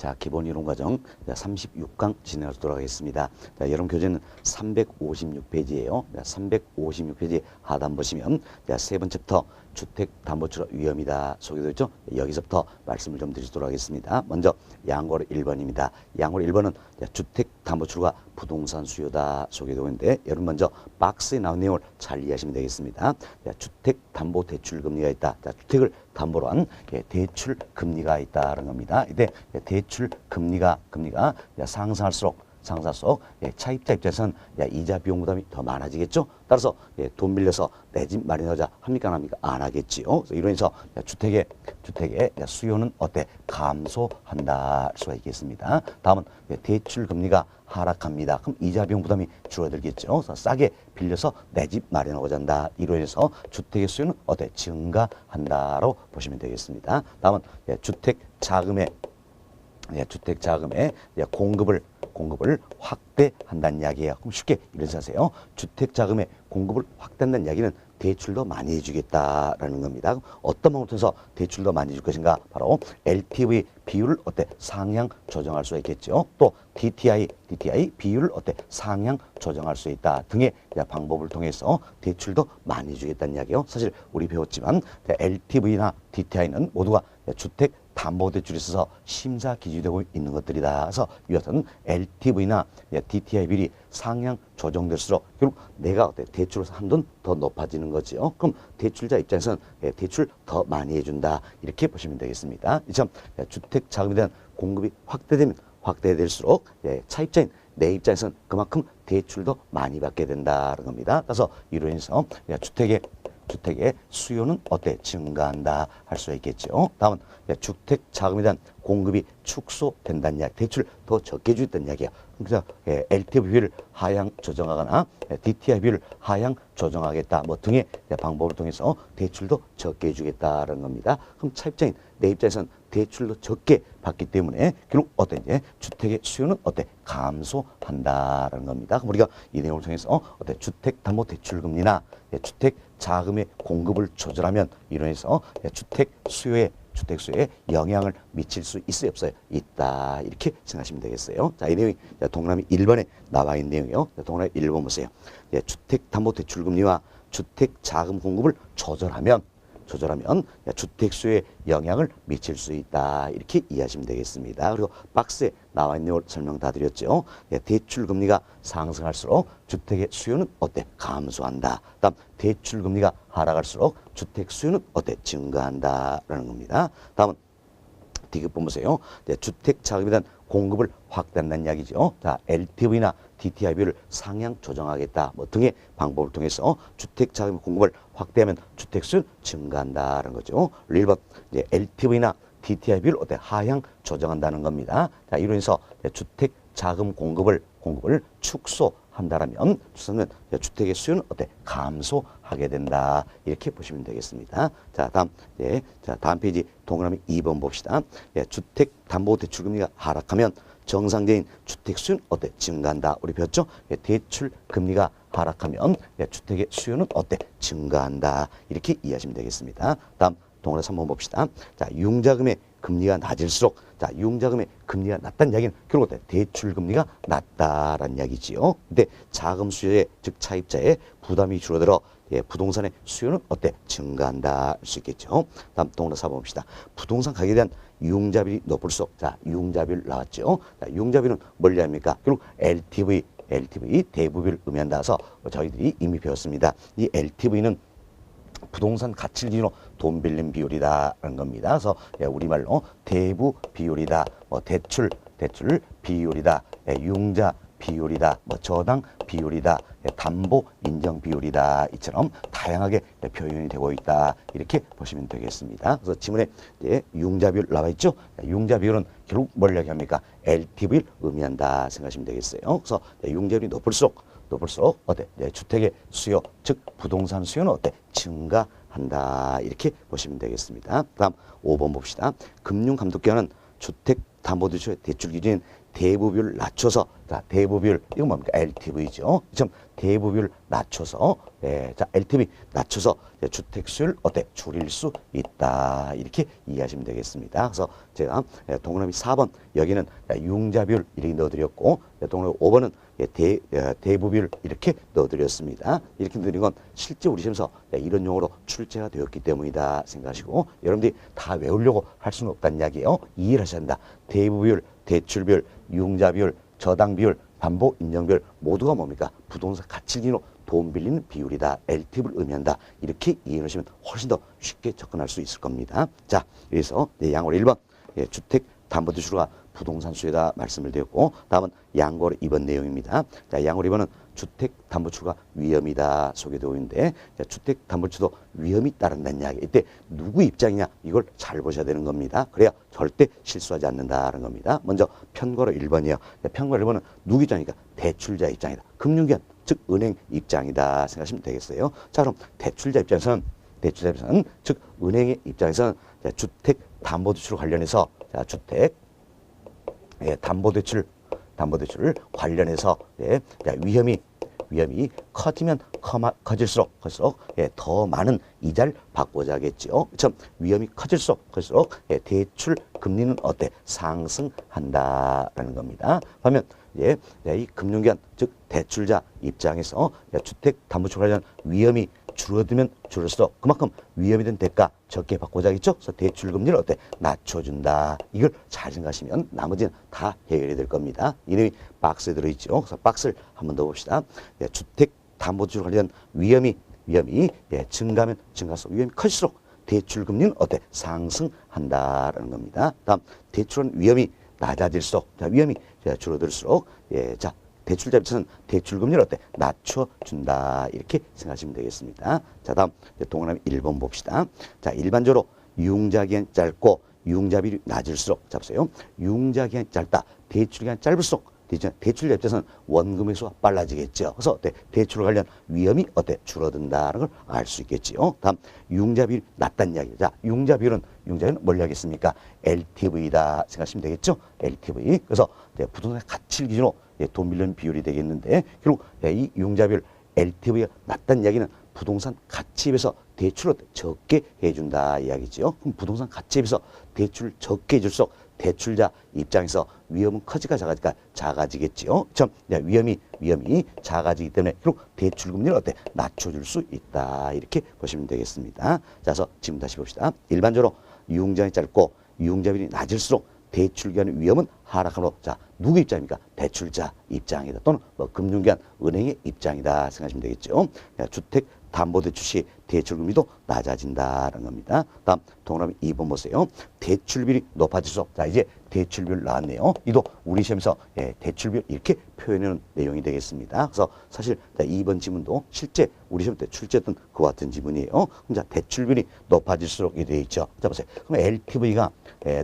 자, 기본 이론 과정 36강 진행하도록 하겠습니다. 자, 여러분 교재는 356페이지예요. 356페이지 하단 보시면 세 번째 챕터 주택담보출가 위험이다 소개되어 있죠. 여기서부터 말씀을 좀 드리도록 하겠습니다. 먼저 양고로 1번입니다. 양고로 1번은 주택담보출가 부동산 수요다 소개되고 있는데 여러분 먼저 박스에 나온 내용을 잘 이해하시면 되겠습니다. 주택담보대출금리가 있다. 자, 주택을 담보로 한 대출금리가 있다는 겁니다. 이때 대출금리가 상승할수록 차입자 입장에서는 이자 비용 부담이 더 많아지겠죠. 따라서 돈 빌려서 내 집 마련하자 합니까 안 합니까? 안 하겠지요. 그래서 이러면서 주택의 수요는 어때? 감소한다 할 수가 있겠습니다. 다음은 대출 금리가 하락합니다. 그럼 이자 비용 부담이 줄어들겠죠. 그래서 싸게 빌려서 내 집 마련하고자 한다. 이로 인해서 주택의 수요는 어때? 증가한다로 보시면 되겠습니다. 다음은 주택 자금의 공급을 확대한다는 이야기예요. 그럼 쉽게 이렇게 하세요. 주택 자금의 공급을 확대한다는 이야기는 대출도 많이 해주겠다라는 겁니다. 어떤 방법을 통해서 대출도 많이 줄 것인가? 바로 LTV 비율을 상향 조정할 수 있겠죠. 또 DTI 비율을 상향 조정할 수 있다 등의 방법을 통해서 대출도 많이 주겠다는 이야기예요. 사실 우리 배웠지만 LTV나 DTI는 모두가 주택 담보대출에 있어서 심사 기준이 되고 있는 것들이다. 그래서 이와 같은 LTV나 DTI 비율이 상향 조정될수록 결국 내가 대출에서 한 돈 더 높아지는 거죠. 그럼 대출자 입장에서는 대출 더 많이 해준다. 이렇게 보시면 되겠습니다. 이처럼 주택 자금에 대한 공급이 확대될수록 차입자인 내 입장에서는 그만큼 대출도 많이 받게 된다는 겁니다. 그래서 이로 인해서 주택의 수요는 증가한다 할 수가 있겠죠. 다음은 주택 자금에 대한 공급이 축소된다는 이야기, 대출 더 적게 주겠다는 이야기야. 그래서 LTV 비율을 하향 조정하거나 DTI 비율을 하향 조정하겠다 등의 방법을 통해서 대출도 적게 주겠다는 겁니다. 그럼 차입자인 내 입장에서는 대출도 적게 받기 때문에 결국 주택의 수요는 감소한다는 겁니다. 그럼 우리가 이 내용을 통해서 주택담보대출금리나 주택 자금의 공급을 조절하면 이로 해서 주택 수요에 영향을 미칠 수 있어요, 없어요? 있다. 이렇게 생각하시면 되겠어요. 자, 이 내용이 동그라미 1번에 나와 있는 내용이에요. 동그라미 1번 보세요. 주택담보대출금리와 주택자금 공급을 조절하면 주택 수요에 영향을 미칠 수 있다. 이렇게 이해하시면 되겠습니다. 그리고 박스에 나와 있는 내용을 설명 다 드렸죠. 대출 금리가 상승할수록 주택의 수요는 감소한다. 다음 대출 금리가 하락할수록 주택 수요는 증가한다라는 겁니다. 다음은 D급 보세요. 주택 자금에 대한 공급을 확대한다는 이야기죠. 자, LTV나 DTI 비율을 상향 조정하겠다 등의 방법을 통해서 주택 자금 공급을 확대하면 주택 수는 증가한다는 거죠. 1번 LTV나 DTI 비율을 하향 조정한다는 겁니다. 자, 이로 인해서 주택 자금 공급을 축소한다라면 주택의 수요는 감소하게 된다. 이렇게 보시면 되겠습니다. 자, 다음 페이지 동그라미 2번 봅시다. 주택담보대출금리가 하락하면 정상적인 주택 수요는 증가한다. 우리 배웠죠? 대출 금리가 하락하면 주택의 수요는 증가한다. 이렇게 이해하시면 되겠습니다. 다음 동그라미 3번 봅시다. 자, 융자금의 금리가 낮을수록 융자금의 금리가 낮다는 이야기는 결국 대출 금리가 낮다라는 이야기지요. 근데 자금 수요의 즉 차입자의 부담이 줄어들어 부동산의 수요는 증가한다 할 수 있겠죠. 다음 동그라미 4번 봅시다. 부동산 가격에 대한 융자비율이 높을수록 융자비율 나왔죠. 융자비율은 뭘 의미합니까? 결국 LTV 대부비를 의미한다 해서 저희들이 이미 배웠습니다. 이 LTV는 부동산 가치를 기준으로 돈 빌린 비율이다라는 겁니다. 그래서 우리말로 대부 비율이다, 대출 비율이다, 융자 비율이다, 저당 비율이다, 담보 인정 비율이다, 이처럼 다양하게 표현이 되고 있다. 이렇게 보시면 되겠습니다. 그래서 지문에 융자 비율 나와 있죠. 융자 비율은 결국 뭘 얘기합니까? LTV를 의미한다 생각하시면 되겠어요. 그래서 융자 비율이 높을수록 주택의 수요, 즉 부동산 수요는 증가한다. 이렇게 보시면 되겠습니다. 다음 5번 봅시다. 금융감독기관은 주택담보대출 대출 기준인 대부비율 낮춰서, 자, 대부비율, 이건 뭡니까? LTV죠. 참, 대부비율 낮춰서, 자, LTV 낮춰서 주택 수율 어때? 줄일 수 있다. 이렇게 이해하시면 되겠습니다. 그래서 제가 동그라미 4번, 여기는 융자비율 이렇게 넣어드렸고, 동그라미 5번은 대부비율 이렇게 넣어드렸습니다. 이렇게 넣어드린 건 실제 우리 시험에서 이런 용어로 출제가 되었기 때문이다 생각하시고, 여러분들이 다 외우려고 할 수는 없다는 이야기예요. 이해를 하셔야 한다. 대부비율, 대출비율, 융자비율, 저당비율, 담보 인정비율 모두가 뭡니까? 부동산 가치 기준으로 돈 빌리는 비율이다. LTV를 의미한다. 이렇게 이해를 하시면 훨씬 더 쉽게 접근할 수 있을 겁니다. 자, 그래서 양월 1번 주택 담보대출과 부동산 수요다 말씀을 드렸고, 다음은 양월 2번 내용입니다. 자, 양월 2번은 주택담보대출과 위험이다 소개되고 있는데, 자, 주택담보대출도 위험이 따른다는 이야기. 이때 누구 입장이냐 이걸 잘 보셔야 되는 겁니다. 그래야 절대 실수하지 않는다는 겁니다. 먼저 편거로 1번이에요. 편거로 1번은 누구 입장이니까 대출자 입장이다. 금융기관 즉 은행 입장이다 생각하시면 되겠어요. 자, 그럼 대출자 입장에서는 즉 은행의 입장에서는 주택담보대출 관련해서, 자, 주택 담보대출 관련해서 위험이 커지면 커질수록 더 많은 이자를 받고자 하겠죠. 참 위험이 커질수록 대출 금리는 어때? 상승한다라는 겁니다. 그러면 이 금융기관 즉 대출자 입장에서 주택담보대출 관련 위험이 줄어들면 줄을수록 그만큼 위험이 된 대가 적게 받고자 하겠죠. 그래서 대출 금리를 어때? 낮춰준다. 이걸 잘 생각하시면 나머지는 다 해결이 될 겁니다. 이름이 박스에 들어있죠. 그래서 박스를 한 번 더 봅시다. 주택담보대출 관련 위험이 증가하면 증가할수록 위험이 클수록 대출 금리는 어때? 상승한다라는 겁니다. 다음 대출은 위험이 낮아질수록, 자, 위험이 줄어들수록 자, 대출자 입장에서는 대출 금리를 어때? 낮춰준다. 이렇게 생각하시면 되겠습니다. 자, 다음 동그라미 1번 봅시다. 자, 일반적으로 융자기간 짧고 융자비율이 낮을수록, 자, 보세요. 융자기간이 짧다. 대출기간 짧을수록 대출자 입장에서는 원금의 수가 빨라지겠죠. 그래서 어때? 대출 관련 위험이 어때? 줄어든다는 걸 알 수 있겠지요. 다음 융자비율이 낮다는 이야기. 자, 융자비율은 뭘 하겠습니까? LTV다 생각하시면 되겠죠. LTV. 그래서 부동산 가치를 기준으로 돈 빌리는 비율이 되겠는데, 결국 이 융자비율 LTV가 낮다는 이야기는 부동산 가치에 비해서 대출을 적게 해준다 이야기죠. 그럼 부동산 가치에 비해서 대출을 적게 해줄수록 대출자 입장에서 위험은 커지가 작아지겠지요. 참 위험이 작아지기 때문에 결국 대출 금리를 어때? 낮춰줄 수 있다. 이렇게 보시면 되겠습니다. 자, 그래서 지금 다시 봅시다. 일반적으로 융자이 짧고 융자비율이 낮을수록 대출 기간의 위험은 하락하므로, 자, 누구 입장입니까? 대출자 입장이다. 또는 금융기관 은행의 입장이다 생각하시면 되겠죠. 주택 담보대출 시 대출금리도 낮아진다는 겁니다. 다음 동그라미 2번 보세요. 대출비율이 높아질수록, 자, 이제 대출비율 나왔네요. 이도 우리 시험에서 대출비율 이렇게 표현하는 내용이 되겠습니다. 그래서 사실 2번 지문도 실제 우리 시험 때 출제했던 그와 같은 지문이에요. 그럼 자, 대출비율이 높아질수록 이렇게 되어 있죠. 자, 보세요. 그럼 LTV가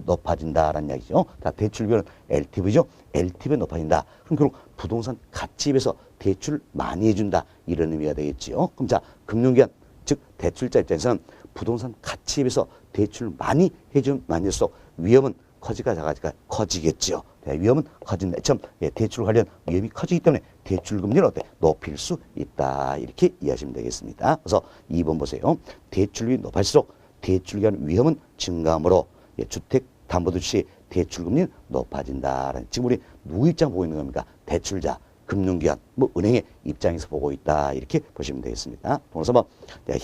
높아진다라는 이야기죠. 자, 대출비율은 LTV죠. LTV가 높아진다. 그럼 결국 부동산 가치에 비해서 대출을 많이 해준다. 이런 의미가 되겠지요. 그럼 자, 금융기관 즉 대출자 입장에서는 부동산 가치에 비해서 대출을 많이 해주면 많을수록 위험은 커지가 커지겠죠. 위험은 커진다. 참 대출 관련 위험이 커지기 때문에 대출 금리를 어때? 높일 수 있다. 이렇게 이해하시면 되겠습니다. 그래서 2번 보세요. 대출이 높아질수록 대출 기간 위험은 증가하므로 주택 담보대출 시 대출 금리는 높아진다라는, 지금 우리 누구 입장 보고 있는 겁니까? 대출자, 금융기관, 은행의 입장에서 보고 있다. 이렇게 보시면 되겠습니다. 그래서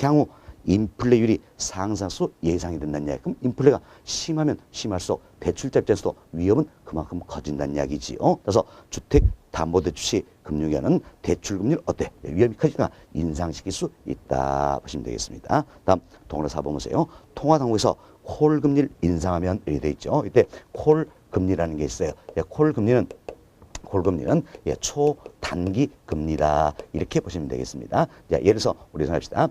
향후 인플레율이 상승할 수 예상이 된다는 이야기. 그럼 인플레가 심하면 심할수록 대출자 입장에서도 위험은 그만큼 커진다는 이야기지요. 그래서 주택 담보대출 시 금융기관은 대출 금리를 어때? 위험이 커지니까 인상시킬 수 있다 보시면 되겠습니다. 다음 동그라미 4번 보세요. 통화당국에서 콜 금리를 인상하면 이렇게 돼 있죠. 이때 콜 금리라는 게 있어요. 콜 금리는 초단기 금리다. 이렇게 보시면 되겠습니다. 자, 예를 들어서 우리 생각합시다.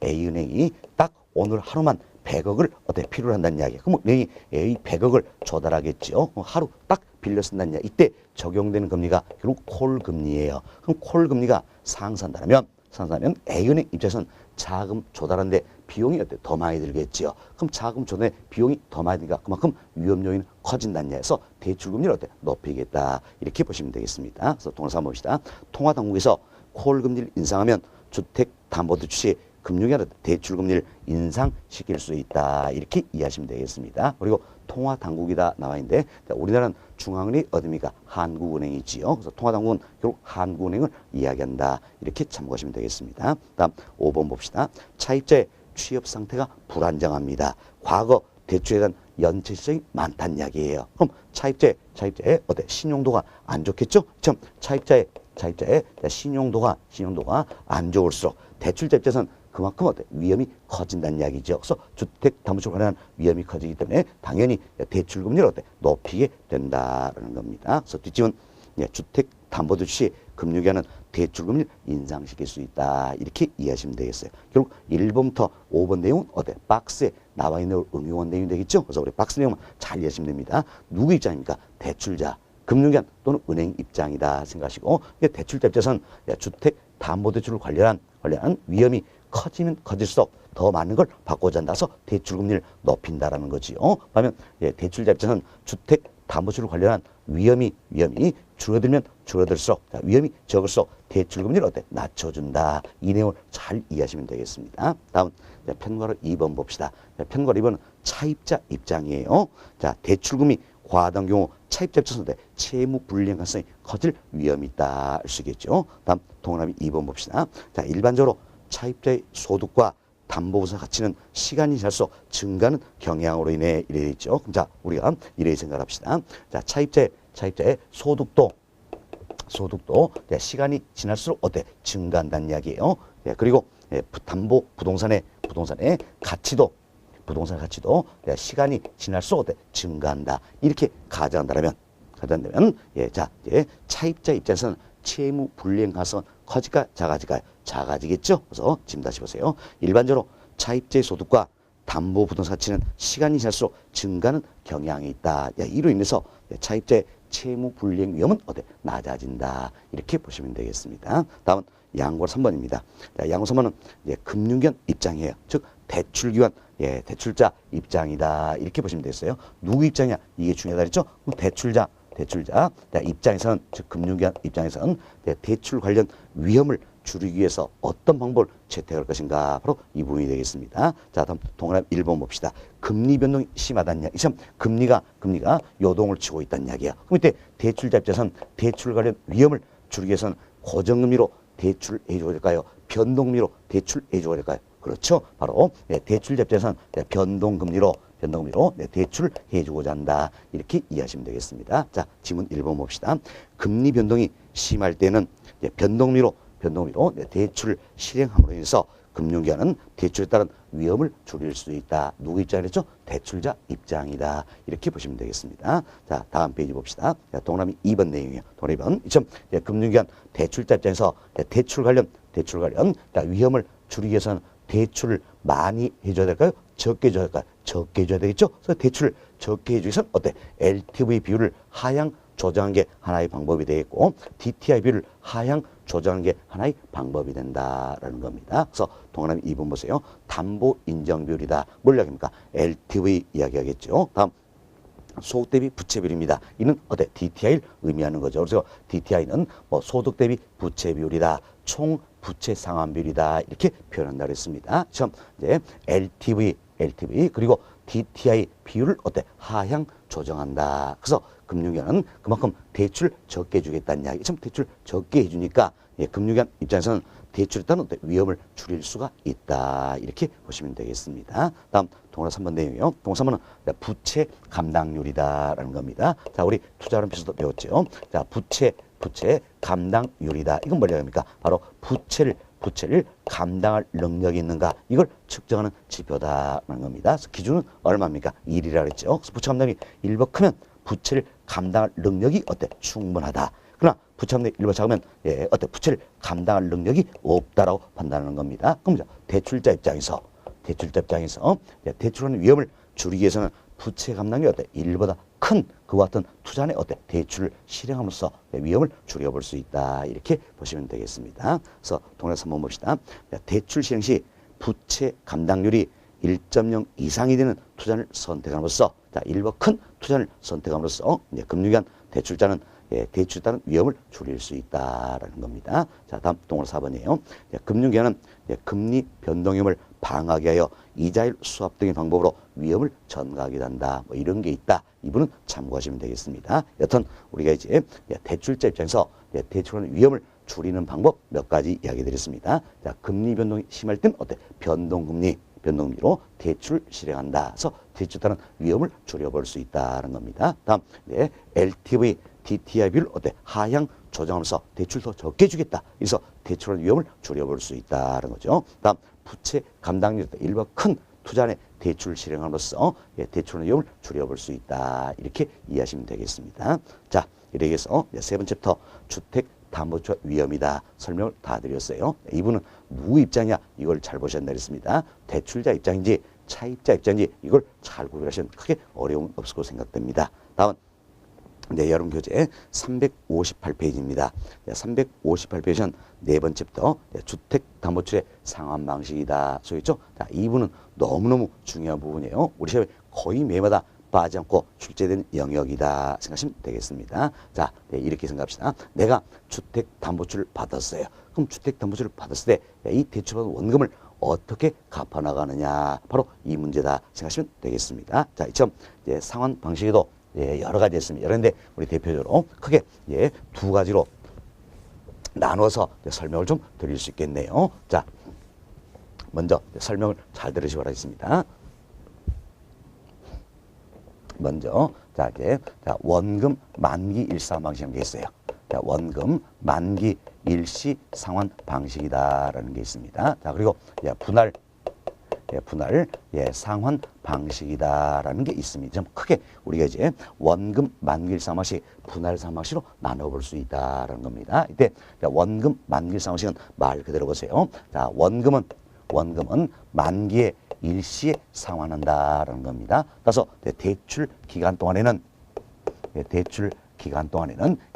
A은행이 딱 오늘 하루만 100억을 어때? 필요로 한다는 이야기예요. 그럼 은행이 A 100억을 조달하겠죠. 하루 딱 빌려 쓴다는 이야기. 이때 적용되는 금리가 결국 콜 금리예요. 그럼 콜 금리가 상승한다면 A은행 입장에서는 자금 조달하는데 비용이 어때? 더 많이 들겠지요. 그럼 자금 조달에 비용이 더 많이 드니까 그만큼 위험 요인은 커진다냐 해서 대출금리를 어때? 높이겠다. 이렇게 보시면 되겠습니다. 그래서 동영상 한번 봅시다. 통화당국에서 콜금리를 인상하면 주택담보대출 시 금융위원회 대출금리를 인상시킬 수 있다. 이렇게 이해하시면 되겠습니다. 그리고 통화당국이다 나와 있는데 우리나라는 중앙은행이 어디입니까? 한국은행이지요. 그래서 통화당국은 결국 한국은행을 이야기한다. 이렇게 참고하시면 되겠습니다. 다음 5번 봅시다. 차입자의 취업 상태가 불안정합니다. 과거 대출에 대한 연체 실적이 많다는 이야기예요. 그럼 차입자의 어때? 신용도가 안 좋겠죠? 참 차입자의 신용도가 안 좋을수록 대출자 입장에서는 그만큼 어때? 위험이 커진다는 이야기죠. 그래서 주택담보대출에 관한 위험이 커지기 때문에 당연히 대출금리를 어때? 높이게 된다라는 겁니다. 그래서 뒷집은 주택담보대출 시 금융위원회는 대출금리를 인상시킬 수 있다. 이렇게 이해하시면 되겠어요. 결국 1번부터 5번 내용은 어때? 박스에 나와 있는 응용한 내용이 되겠죠. 그래서 우리 박스 내용만 잘 이해하시면 됩니다. 누구 입장입니까? 대출자, 금융기관 또는 은행 입장이다 생각하시고 대출자 입장에서는 주택담보대출을 관련한 위험이 커지면 커질수록 더 많은 걸 받고자 한다서 대출금리를 높인다라는 거지요. 그러면 대출자 입장은 주택담보대출을 관련한 위험이 줄어들면 줄어들수록 위험이 적을수록 대출금리를 어때? 낮춰준다. 이 내용을 잘 이해하시면 되겠습니다. 다음 편과로 2번 봅시다. 편과로 2번은 차입자 입장이에요. 자, 대출금이 과하던 경우 차입자 입장에서 채무 불이행 가능성이 커질 위험이 있다 할 수 있겠죠. 다음 동그라미 2번 봅시다. 자, 일반적으로 차입자의 소득과 담보부서 가치는 시간이 지날수록 증가하는 경향으로 인해 이래 있죠. 그럼 자, 우리가 이래 생각합시다. 자, 차입자의 소득도 시간이 지날수록 어때? 증가한다는 이야기예요. 그리고 담보 부동산의 가치도 시간이 지날수록 어때? 증가한다. 이렇게 가정한다면 차입자 입장에서는 채무 불이행 가능성은 커질까 작아질까요? 작아지겠죠. 그래서 지금 다시 보세요. 일반적으로 차입자의 소득과 담보 부동산 가치는 시간이 지날수록 증가하는 경향이 있다. 이로 인해서 차입자의 채무 불이행 위험은 어때? 낮아진다. 이렇게 보시면 되겠습니다. 다음은 양고 3번입니다. 양고 3번은 금융기관 입장이에요. 즉 대출기관, 대출자 입장이다. 이렇게 보시면 되겠어요. 누구 입장이야? 이게 중요하다 그랬죠? 그럼 대출자 입장에서는, 즉 금융기관 입장에서는 대출 관련 위험을 줄이기 위해서 어떤 방법을 채택할 것인가? 바로 이 부분이 되겠습니다. 자, 다음 동그라미 1번 봅시다. 금리 변동이 심하다는 이야기. 참 금리가 요동을 치고 있다는 이야기야. 그럼 이때 대출자 입장에서는 대출 관련 위험을 줄이기 위해서는 고정금리로 대출해 줘야 될까요? 변동금리로 대출해 줘야 될까요? 그렇죠. 바로 대출자 입장에서는 변동금리로 대출을 해주고자 한다. 이렇게 이해하시면 되겠습니다. 자, 지문 1번 봅시다. 금리 변동이 심할 때는 변동금리로 대출을 실행함으로 인해서 금융기관은 대출에 따른 위험을 줄일 수 있다. 누구 입장이랬죠? 대출자 입장이다. 이렇게 보시면 되겠습니다. 자, 다음 페이지 봅시다. 동그라미 2번 내용이에요. 동그라미 2번. 금융기관 대출자 입장에서 대출 관련 위험을 줄이기 위해서는 대출을 많이 해줘야 될까요? 적게 해줘야 될까요? 적게 해줘야 되겠죠? 그래서 대출을 적게 해주기 위해서는 어때? LTV 비율을 하향 조정하는 게 하나의 방법이 되겠고 DTI 비율을 하향 조정하는 게 하나의 방법이 된다라는 겁니다. 그래서 동그라미 2번 보세요. 담보 인정 비율이다. 뭘 이야기합니까? LTV 이야기하겠죠. 다음 소득 대비 부채 비율입니다. 이는 어때? DTI를 의미하는 거죠. 그래서 DTI는 소득 대비 부채 비율이다. 총 부채 상환 비율이다. 이렇게 표현한다 그랬습니다. 시험 이제 LTV 그리고 DTI 비율을 어때? 하향 조정한다. 그래서 금융기관은 그만큼 대출 적게 해주겠다는 이야기. 참 대출 적게 해주니까 금융기관 입장에서는 대출에 따른 어때? 위험을 줄일 수가 있다. 이렇게 보시면 되겠습니다. 다음 동그라미 3번 내용이요. 동그라미 3번은 부채 감당률이다라는 겁니다. 자, 우리 투자론에서도 배웠죠. 자, 부채 감당률이다. 이건 뭐라고 합니까? 바로 부채를 감당할 능력이 있는가, 이걸 측정하는 지표다라는 겁니다. 그래서 기준은 얼마입니까? 1이라 그랬죠. 그래서 부채 감당률이 1번 크면 부채를 감당할 능력이 어때? 충분하다. 그러나 부채 감당률이 1번 작으면 어때? 부채를 감당할 능력이 없다라고 판단하는 겁니다. 그럼 대출자 입장에서 대출하는 위험을 줄이기 위해서는 부채 감당률이 어때? 1보다 큰 그와 같은 투자의 어때? 대출을 실행함으로써 위험을 줄여볼 수 있다. 이렇게 보시면 되겠습니다. 그래서 동그라미 3번 봅시다. 대출 실행 시 부채 감당률이 1.0 이상이 되는 투자를 선택함으로써 자, 일부 큰 투자를 선택함으로써 금융기관 대출자는 대출에 따른 위험을 줄일 수 있다라는 겁니다. 자, 다음 동으로 4번이에요. 금융기관은 금리 변동임을 방하게 하여 이자율 수합 등의 방법으로 위험을 전가하기도 한다. 뭐 이런 게 있다. 이분은 참고하시면 되겠습니다. 여튼 우리가 이제 대출자 입장에서 대출하는 위험을 줄이는 방법 몇 가지 이야기 드렸습니다. 자, 금리 변동이 심할 땐 어때? 변동금리로 대출을 실행한다. 그래서 대출 따른 위험을 줄여볼 수 있다는 겁니다. 다음, LTV, DTI 비율 어때? 하향 조정하면서 대출 더 적게 주겠다. 그래서 대출하는 위험을 줄여볼 수 있다는 거죠. 다음, 부채 감당률 일부 큰 투자 안에 대출 실행함으로써 대출하는 위험을 줄여볼 수 있다. 이렇게 이해하시면 되겠습니다. 자, 이렇게 해서 세 번째 챕터 주택 담보대출 위험이다. 설명을 다 드렸어요. 이분은 누구 입장이야? 이걸 잘 보셨나 그랬습니다. 대출자 입장인지 차입자 입장인지 이걸 잘 구별하시면 크게 어려움 없을 거로 생각됩니다. 다음 여러분 교재 358페이지입니다. 358페이지는 네 번째부터 주택담보대출의 상환 방식이다. 소개했죠? 자, 이 부분은 너무너무 중요한 부분이에요. 우리 시험에 거의 매마다 빠지지 않고 출제된 영역이다 생각하시면 되겠습니다. 자, 이렇게 생각합시다. 내가 주택담보대출을 받았어요. 그럼 주택담보대출을 받았을 때 이 대출받은 원금을 어떻게 갚아나가느냐. 바로 이 문제다 생각하시면 되겠습니다. 자, 이처럼 상환 방식에도 여러 가지 있습니다. 그런데 우리 대표적으로 크게 두 가지로 나눠서 설명을 좀 드릴 수 있겠네요. 자, 먼저 설명을 잘 들으시기 바라겠습니다. 먼저 원금 만기 일상 방식이라는 게 있어요. 자, 원금 만기 일시 상환 방식이다라는 게 있습니다. 자, 그리고 분할 상환 방식이다라는 게 있습니다. 좀 크게 우리가 이제 원금 만기일 상환 방식, 분할 상환 방식으로 나눠볼 수 있다라는 겁니다. 이때 원금 만기일 상환 방식은 말 그대로 보세요. 자, 원금은 만기에 일시에 상환한다라는 겁니다. 따라서 대출 기간 동안에는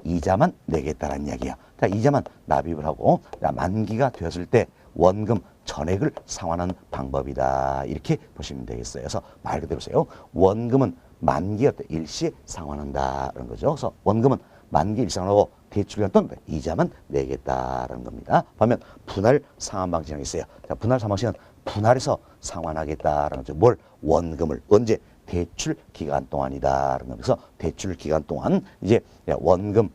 이자만 내겠다라는 이야기야. 자, 이자만 납입을 하고 만기가 되었을 때 원금 전액을 상환하는 방법이다. 이렇게 보시면 되겠어요. 그래서 말 그대로 보세요. 원금은 만기에 일시에 상환한다는 거죠. 그래서 원금은 만기 일상하고 대출 기간 동안 이자만 내겠다라는 겁니다. 반면 분할 상환 방식이 있어요. 자, 분할 상환 방식은 분할해서 상환하겠다라는 거죠. 뭘? 원금을 언제? 대출 기간 동안이다라는 겁니다. 그래서 대출 기간 동안 이제 원금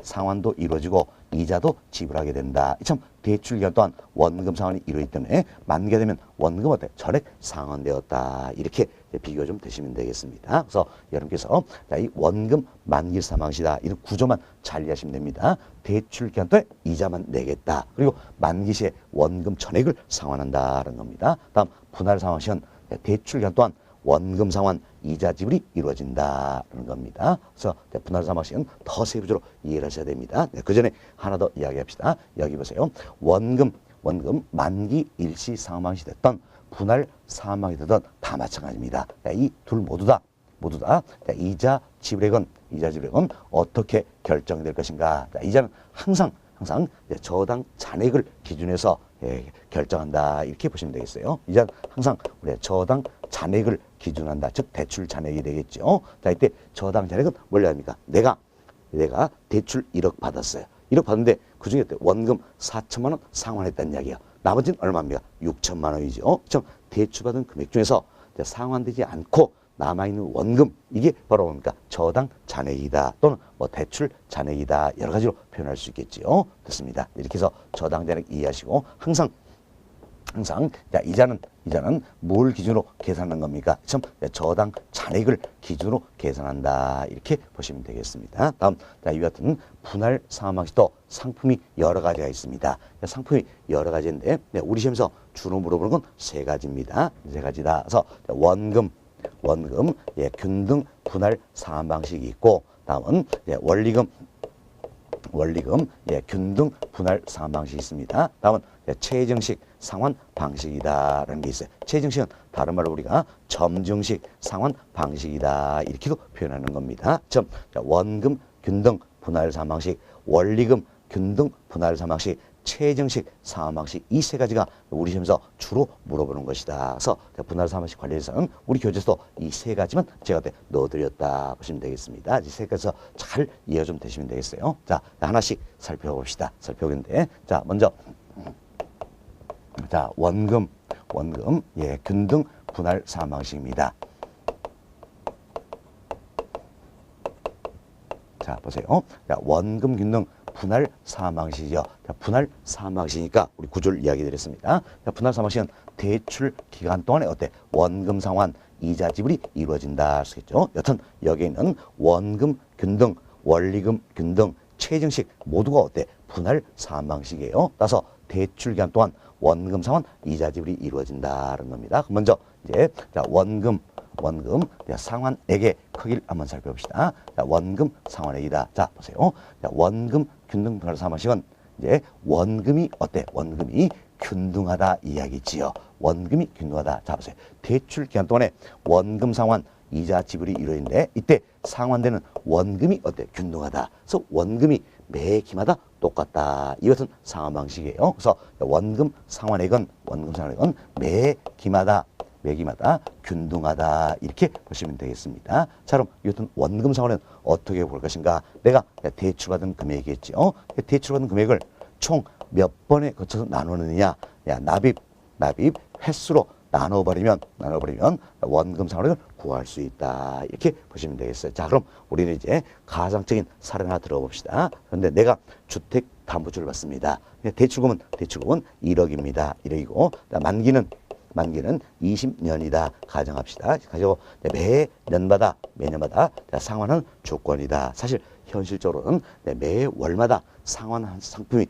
상환도 이루어지고 이자도 지불하게 된다. 참 대출 기간 동안 원금 상환이 이루어지기 때문에 만기가 되면 원금 어때? 전액 상환되었다. 이렇게 비교 좀 되시면 되겠습니다. 그래서 여러분께서 이 원금 만기 상환시다. 이런 구조만 잘 이해하시면 됩니다. 대출 기간 동안 이자만 내겠다. 그리고 만기 시에 원금 전액을 상환한다는 겁니다. 다음 분할 상환시는 대출 기간 동안 원금 상환, 이자 지불이 이루어진다는 겁니다. 그래서 분할 상환 방식은 더 세부적으로 이해를 하셔야 됩니다. 그 전에 하나 더 이야기합시다. 여기 보세요. 원금 만기 일시 상환 방식이 됐던 분할 상환 방식이 됐던 다 마찬가지입니다. 이 둘 모두 다 이자 지불액은 어떻게 결정될 것인가? 이자는 항상 저당 잔액을 기준해서 결정한다. 이렇게 보시면 되겠어요. 이자는 항상 우리가 저당 잔액을 기준한다. 즉 대출 잔액이 되겠죠. 자, 이때 저당 잔액은 뭘로 합니까? 내가 대출 1억 받았어요. 1억 받는데 그중에 원금 4천만 원 상환했다는 이야기예요. 나머지는 얼마입니까? 6천만 원이죠. 즉 대출받은 금액 중에서 상환되지 않고 남아있는 원금, 이게 바로 뭡니까? 저당 잔액이다. 또는 대출 잔액이다. 여러 가지로 표현할 수 있겠지요. 됐습니다. 이렇게 해서 저당 잔액 이해하시고 항상 이자는 뭘 기준으로 계산하는 겁니까? 참 저당 잔액을 기준으로 계산한다. 이렇게 보시면 되겠습니다. 다음 이와 같은 분할 상환 방식도 상품이 여러 가지가 있습니다. 상품이 여러 가지인데 우리 시험에서 주로 물어보는 건 세 가지입니다. 세 가지다. 그래서 원금, 균등 분할 상환 방식이 있고, 다음은 원리금, 균등 분할 상환 방식이 있습니다. 다음은 최정식 상환 방식이다라는 게 있어요. 최정식은 다른 말로 우리가 점정식 상환 방식이다. 이렇게도 표현하는 겁니다. 원금 균등 분할 상환 방식, 원리금 균등 분할 상환 방식, 최정식, 상환방식 이 세 가지가 우리 시험에서 주로 물어보는 것이다. 그래서 분할 상환방식 관련해서는 우리 교재에서도 이 세 가지만 제가 넣어드렸다 보시면 되겠습니다. 이 세 가지에서 잘 이해가 좀 되시면 되겠어요. 자, 하나씩 살펴봅시다. 살펴보는데, 자, 먼저 자, 원금, 예, 균등 분할 상환방식입니다. 자, 보세요. 자, 원금 균등 분할 상환방식이죠. 자, 분할 상환방식이니까 우리 구조를 이야기 드렸습니다. 자, 분할 상환방식은 대출 기간 동안에 원금 상환, 이자 지불이 이루어진다 할 수 있죠. 여튼 여기에는 원금 균등, 원리금 균등, 최정식 모두가 분할 상환방식이에요. 따라서 대출 기간 동안 원금 상환, 이자 지불이 이루어진다는 겁니다. 먼저 이제 자, 원금 상환액의 크기를 한번 살펴봅시다. 자, 원금 상환액이다. 자, 보세요. 자, 원금 균등 분할 상환방식은 이제 원금이 원금이 균등하다 이야기지요. 원금이 균등하다. 자, 보세요. 대출 기간 동안에 원금 상환, 이자 지불이 이루어지는데 이때 상환되는 원금이 균등하다. 그래서 원금이 매 기마다 똑같다. 이것은 상환방식이에요. 그래서 원금 상환액은 매 기마다 균등하다 이렇게 보시면 되겠습니다. 자, 그럼 이것은 원금 상환은 어떻게 볼 것인가? 내가 대출받은 금액이겠죠. 대출받은 금액을 총 몇 번에 거쳐서 나누느냐? 납입 횟수로 나눠버리면 원금 상환액을 구할 수 있다. 이렇게 보시면 되겠어요. 자, 그럼 우리는 이제 가상적인 사례 하나 들어봅시다. 그런데 내가 주택담보주를 받습니다. 대출금은 1억입니다. 1억이고 만기는 20년이다 가정합시다. 가지고 매년마다 상환하는 조건이다. 사실 현실적으로는 매월마다 상환하는 상품이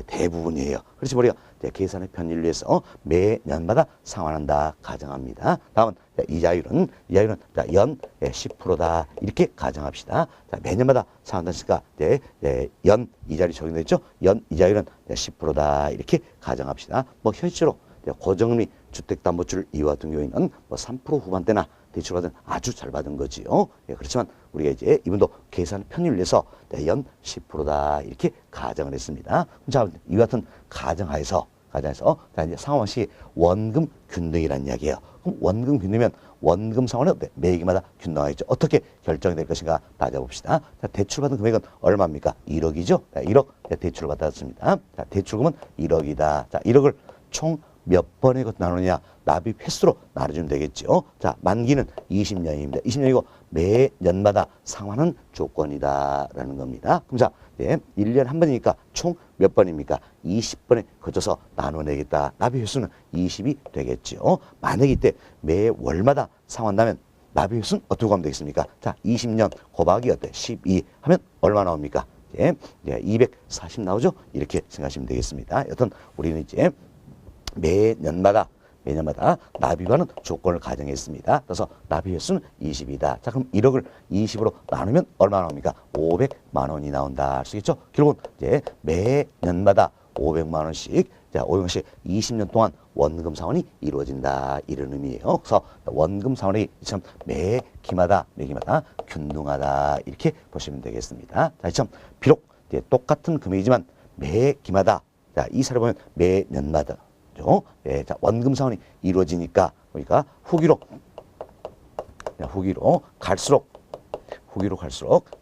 대부분이에요. 그렇지 우리가 계산의 편의를 위해서 매년마다 상환한다 가정합니다. 다음은 이자율은 연 10%다 이렇게 가정합시다. 자, 매년마다 상환했으니까 연 이자율이 적용되죠. 연 이자율은 10%다 이렇게 가정합시다. 뭐 현실적으로 고정금리 주택담보주를 이와같은 경우에는 3% 후반대나 대출받은 아주 잘 받은 거지요. 예, 그렇지만 우리가 이제 이분도 계산 편의를 위해서 연 10%다 이렇게 가정을 했습니다. 자, 이와 같은 가정하에서 자, 이제 상환방식이 원금 균등이라는 이야기예요. 그럼 원금 균등이면 원금 상환은 매기마다 균등하겠죠. 어떻게 결정이 될 것인가 따져봅시다. 자, 대출받은 금액은 얼마입니까? 1억이죠. 1억 대출을 받았습니다. 자, 대출금은 1억이다. 자, 1억을 총 몇 번에 나누느냐? 납입 횟수로 나눠주면 되겠죠. 자, 만기는 20년입니다. 20년이고 매년마다 상환하는 조건이다라는 겁니다. 그럼 자, 1년에 한 번이니까 총 몇 번입니까? 20번에 거쳐서 나눠내겠다. 납입 횟수는 20이 되겠죠. 만약에 이때 매월마다 상환한다면 납입 횟수는 어떻게 하면 되겠습니까? 자, 20년 곱하기 12 하면 얼마 나옵니까? 240 나오죠? 이렇게 생각하시면 되겠습니다. 여튼 우리는 이제 매년마다 납입하는 조건을 가정했습니다. 그래서 납입 횟수는 20이다. 자, 그럼 1억을 20으로 나누면 얼마 나옵니까? 500만 원이 나온다. 할 수 있겠죠? 결국은 이제 매년마다 500만 원씩, 자, 500원씩 20년 동안 원금 상환이 이루어진다. 이런 의미예요. 그래서 원금 상환이 참 매 기마다 균등하다. 이렇게 보시면 되겠습니다. 자, 참 비록 똑같은 금액이지만 매 기마다, 자, 이 사례 보면 매년마다 예, 자, 원금 상환이 이루어지니까 우리가 후기로 갈수록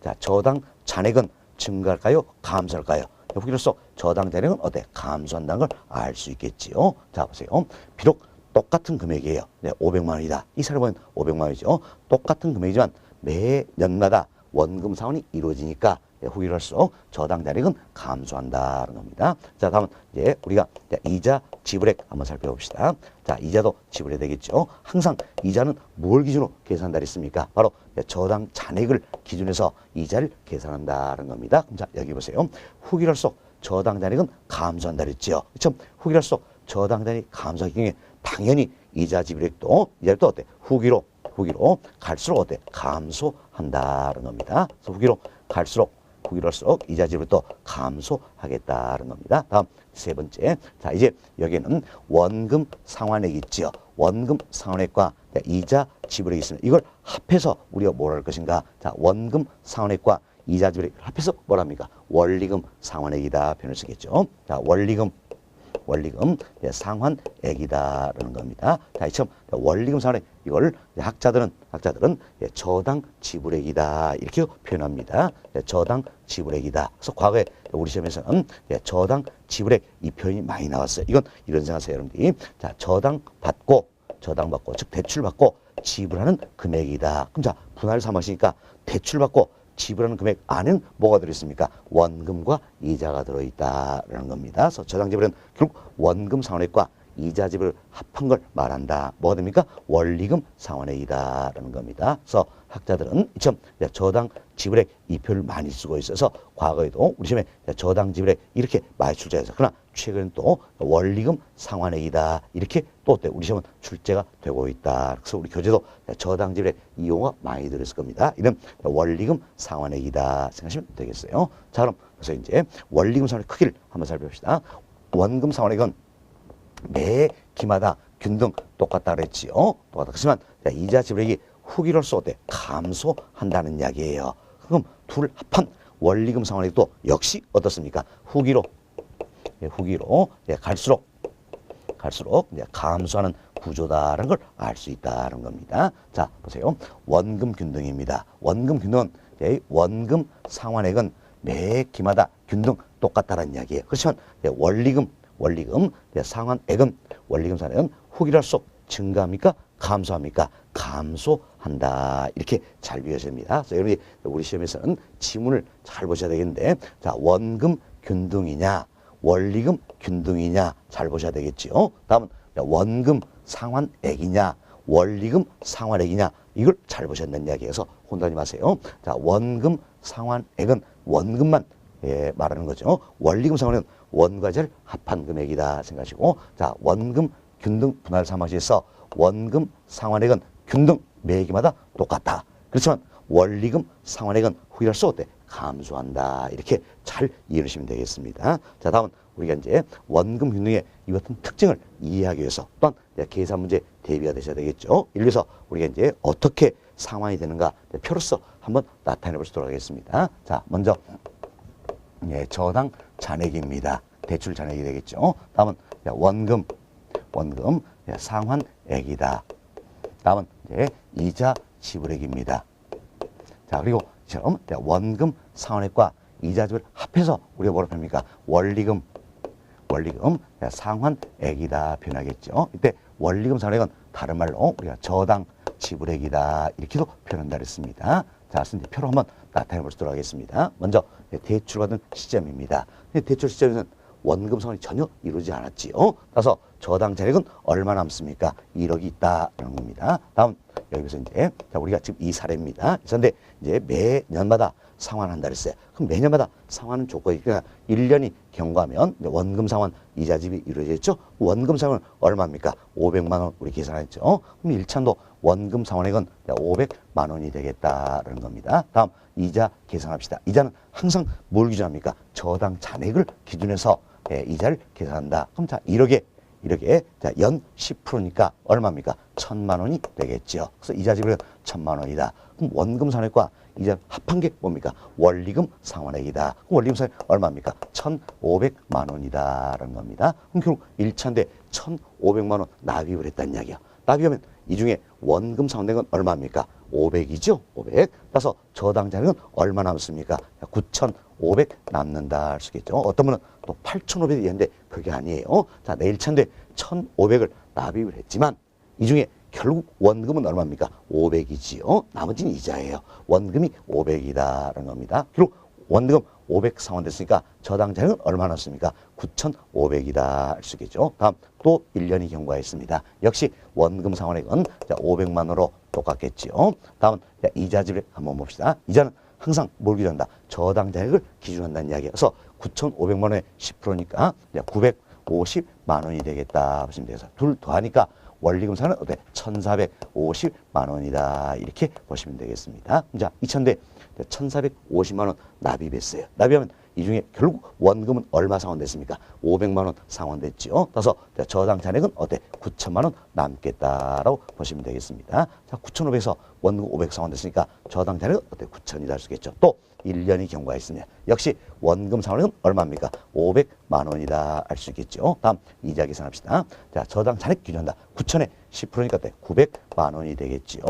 자, 저당 잔액은 증가할까요? 감소할까요? 후기로서 저당 잔액은 감소한다는 걸 알 수 있겠지요. 자, 보세요. 비록 똑같은 금액이에요. 500만 원이다. 이 사례 보면 500만 원이죠. 똑같은 금액이지만 매년마다 원금 상환이 이루어지니까 후기로 할수록 저당 잔액은 감소한다는 겁니다. 자, 다음은 이제 우리가 이자 지불액 한번 살펴봅시다. 자, 이자도 지불해야 되겠죠. 항상 이자는 뭘 기준으로 계산한다 했습니까? 바로 저당 잔액을 기준해서 이자를 계산한다는 겁니다. 자, 여기 보세요. 후기로 할수록 저당 잔액은 감소한다 그랬죠. 그렇죠? 후기로 할수록 저당 잔액이 감소하기 때문에 당연히 이자 지불액도 후기로 갈수록 감소한다는 겁니다. 그래서 후기로 갈수록 이자 지불도 감소하겠다는 겁니다. 다음 세 번째. 자, 이제 여기에는 원금 상환액이 있지요. 원금 상환액과 이자 지불액이 있습니다. 이걸 합해서 우리가 뭘 할 것인가? 자, 원금 상환액과 이자 지불액 합해서 뭐랍니까? 원리금 상환액이다 표현을 쓰겠죠. 자, 원리금 상환액이다라는 겁니다. 자, 이처럼 원리금 상환액 이걸 학자들은 저당 지불액이다 이렇게 표현합니다. 저당 지불액이다. 그래서 과거에 우리 시험에서는 저당 지불액 이 표현이 많이 나왔어요. 이건 이런 생각하세요, 여러분들이. 자, 저당 받고 즉 대출 받고 지불하는 금액이다. 그럼 자, 분할 삼으시니까 대출 받고 지불하는 금액 안에는 뭐가 들어있습니까? 원금과 이자가 들어있다라는 겁니다. 그래서 저당 지불은 결국 원금 상환액과 이자 지불을 합한 걸 말한다. 뭐가 됩니까? 원리금 상환액이다라는 겁니다. 그래서 학자들은 이처럼 저당 지불액 이 표를 많이 쓰고 있어서 과거에도 우리 시험에 저당 지불액 이렇게 많이 출제해서 그러나 최근엔 또 원리금 상환액이다 이렇게 또 우리 시험은 출제가 되고 있다. 그래서 우리 교재도 저당 지불액 이 용어가 많이 들었을 겁니다. 이런 원리금 상환액이다 생각하시면 되겠어요. 자, 그럼 그래서 이제 원리금 상환액 크기를 한번 살펴봅시다. 원금 상환액은 매 기마다 균등 똑같다 그랬지요. 똑같다. 그렇지만 이자 지불액이 후기로서 어때? 감소한다는 이야기예요. 그럼 둘 합한 원리금 상환액도 역시 어떻습니까? 후기로 갈수록 감소하는 구조다라는 걸 알 수 있다는 겁니다. 자, 보세요. 원금 균등입니다. 원금 균등은 원금 상환액은 매 기마다 균등 똑같다는 이야기예요. 그렇지만 원리금 상환액은 후기랄수록 증가합니까? 감소합니까? 감소한다. 이렇게 잘 비워져야 됩니다. 그래서 여러분이 우리 시험에서는 지문을 잘 보셔야 되겠는데, 자, 원금 균등이냐, 원리금 균등이냐 잘 보셔야 되겠지요. 다음은 원금 상환액이냐, 원리금 상환액이냐 이걸 잘 보셔야 된다는 이야기에서 혼돈하지 마세요. 자, 원금 상환액은 원금만 말하는 거죠. 원리금 상환액은 원과제를 합한 금액이다 생각하시고, 자, 원금 균등 분할 삼항시에서 원금 상환액은 균등 매기마다 똑같다. 그렇지만 원리금 상환액은 후일할수 어때? 감소한다. 이렇게 잘 이해하시면 되겠습니다. 자, 다음은 우리가 이제 원금 균등의 이 같은 특징을 이해하기 위해서 또한 계산 문제 대비가 되셔야 되겠죠. 이를 위해서 우리가 이제 어떻게 상환이 되는가 표로서 한번 나타내 볼 수 있도록 하겠습니다. 자, 먼저 저당 잔액입니다. 대출 잔액이 되겠죠. 다음은 원금 상환액이다. 다음은 이자 지불액입니다. 자, 그리고 이처럼 원금 상환액과 이자 지불 합해서 우리가 뭐라고 합니까? 원리금 상환액이다 표현하겠죠. 이때 원리금 상환액은 다른 말로 우리가 저당 지불액이다 이렇게도 표현한다 그랬습니다. 자, 그래서 표로 한번 나타내 보도록 하겠습니다. 먼저 대출받은 시점입니다. 대출 시점에서는 원금 상환이 전혀 이루어지지 않았지요. 따라서 저당 잔액은 얼마 남습니까? 1억이 있다라는 겁니다. 다음 여기서 이제 자, 우리가 지금 이 사례입니다. 그런데 이제 매년마다 상환한다 그랬어요. 그럼 매년마다 상환은 조건이 그러니까 1년이 경과하면 원금 상환 이자 지불이 이루어졌죠. 원금 상환은 얼마입니까? 500만 원 우리 계산했죠. 그럼 1차도 원금 상환액은 500만 원이 되겠다라는 겁니다. 다음 이자 계산합시다. 이자는 항상 뭘 기준합니까? 저당 잔액을 기준해서 이자를 계산한다. 그럼 자, 1억에 자, 연 10%니까 얼마입니까? 1,000만 원이 되겠죠. 그래서 이자 지불은 1,000만 원이다. 그럼 원금 상환액과 이자 합한 게 뭡니까? 원리금 상환액이다. 그럼 원리금 상환액 얼마입니까? 1,500만 원이다라는 겁니다. 그럼 결국 1차인데 1,500만 원 납입을 했다는 이야기야. 납입하면 이 중에 원금 상환액은 얼마입니까? 500이죠. 500. 따라서 저당 잔액은 얼마 남습니까? 9,500 남는다 할 수 있겠죠. 어떤 분은 또 8,500이 있는데 그게 아니에요. 자, 내 1차인데 1,500을 납입을 했지만 이 중에 결국 원금은 얼마입니까? 500이지요. 나머지는 이자예요. 원금이 500이다라는 겁니다. 결국 원금 500 상환됐으니까 저당 잔액은 얼마 남습니까? 9,500이다 할 수 있겠죠. 다음 또 1년이 경과했습니다. 역시 원금 상환액은 500만 원으로 똑같겠지요. 다음은 이자 지불 한번 봅시다. 이자는 항상 뭘 기준한다? 저당 잔액을 기준한다는 이야기예요. 그래서 9,500만 원의 10%니까 950만 원이 되겠다 보시면 되겠어요. 둘 더하니까 원리금 상환은 어때? 1,450만 원이다. 이렇게 보시면 되겠습니다. 자, 2차인데 1,450만 원 납입했어요. 납입하면 이 중에 결국 원금은 얼마 상환됐습니까? 500만 원 상환됐죠. 따라서 저당 잔액은 어때? 9천만 원 남겠다라고 보시면 되겠습니다. 자, 9,500에서 원금 500 상환됐으니까 저당 잔액은 어때? 9천이다 할 수 있겠죠. 또 1년이 경과가 있으면 역시 원금 상환액은 얼마입니까? 500만 원이다 알 수 있겠죠. 다음 이자 계산합시다. 자, 저당 잔액 기준한다. 9천에 10%니까 900만 원이 되겠죠.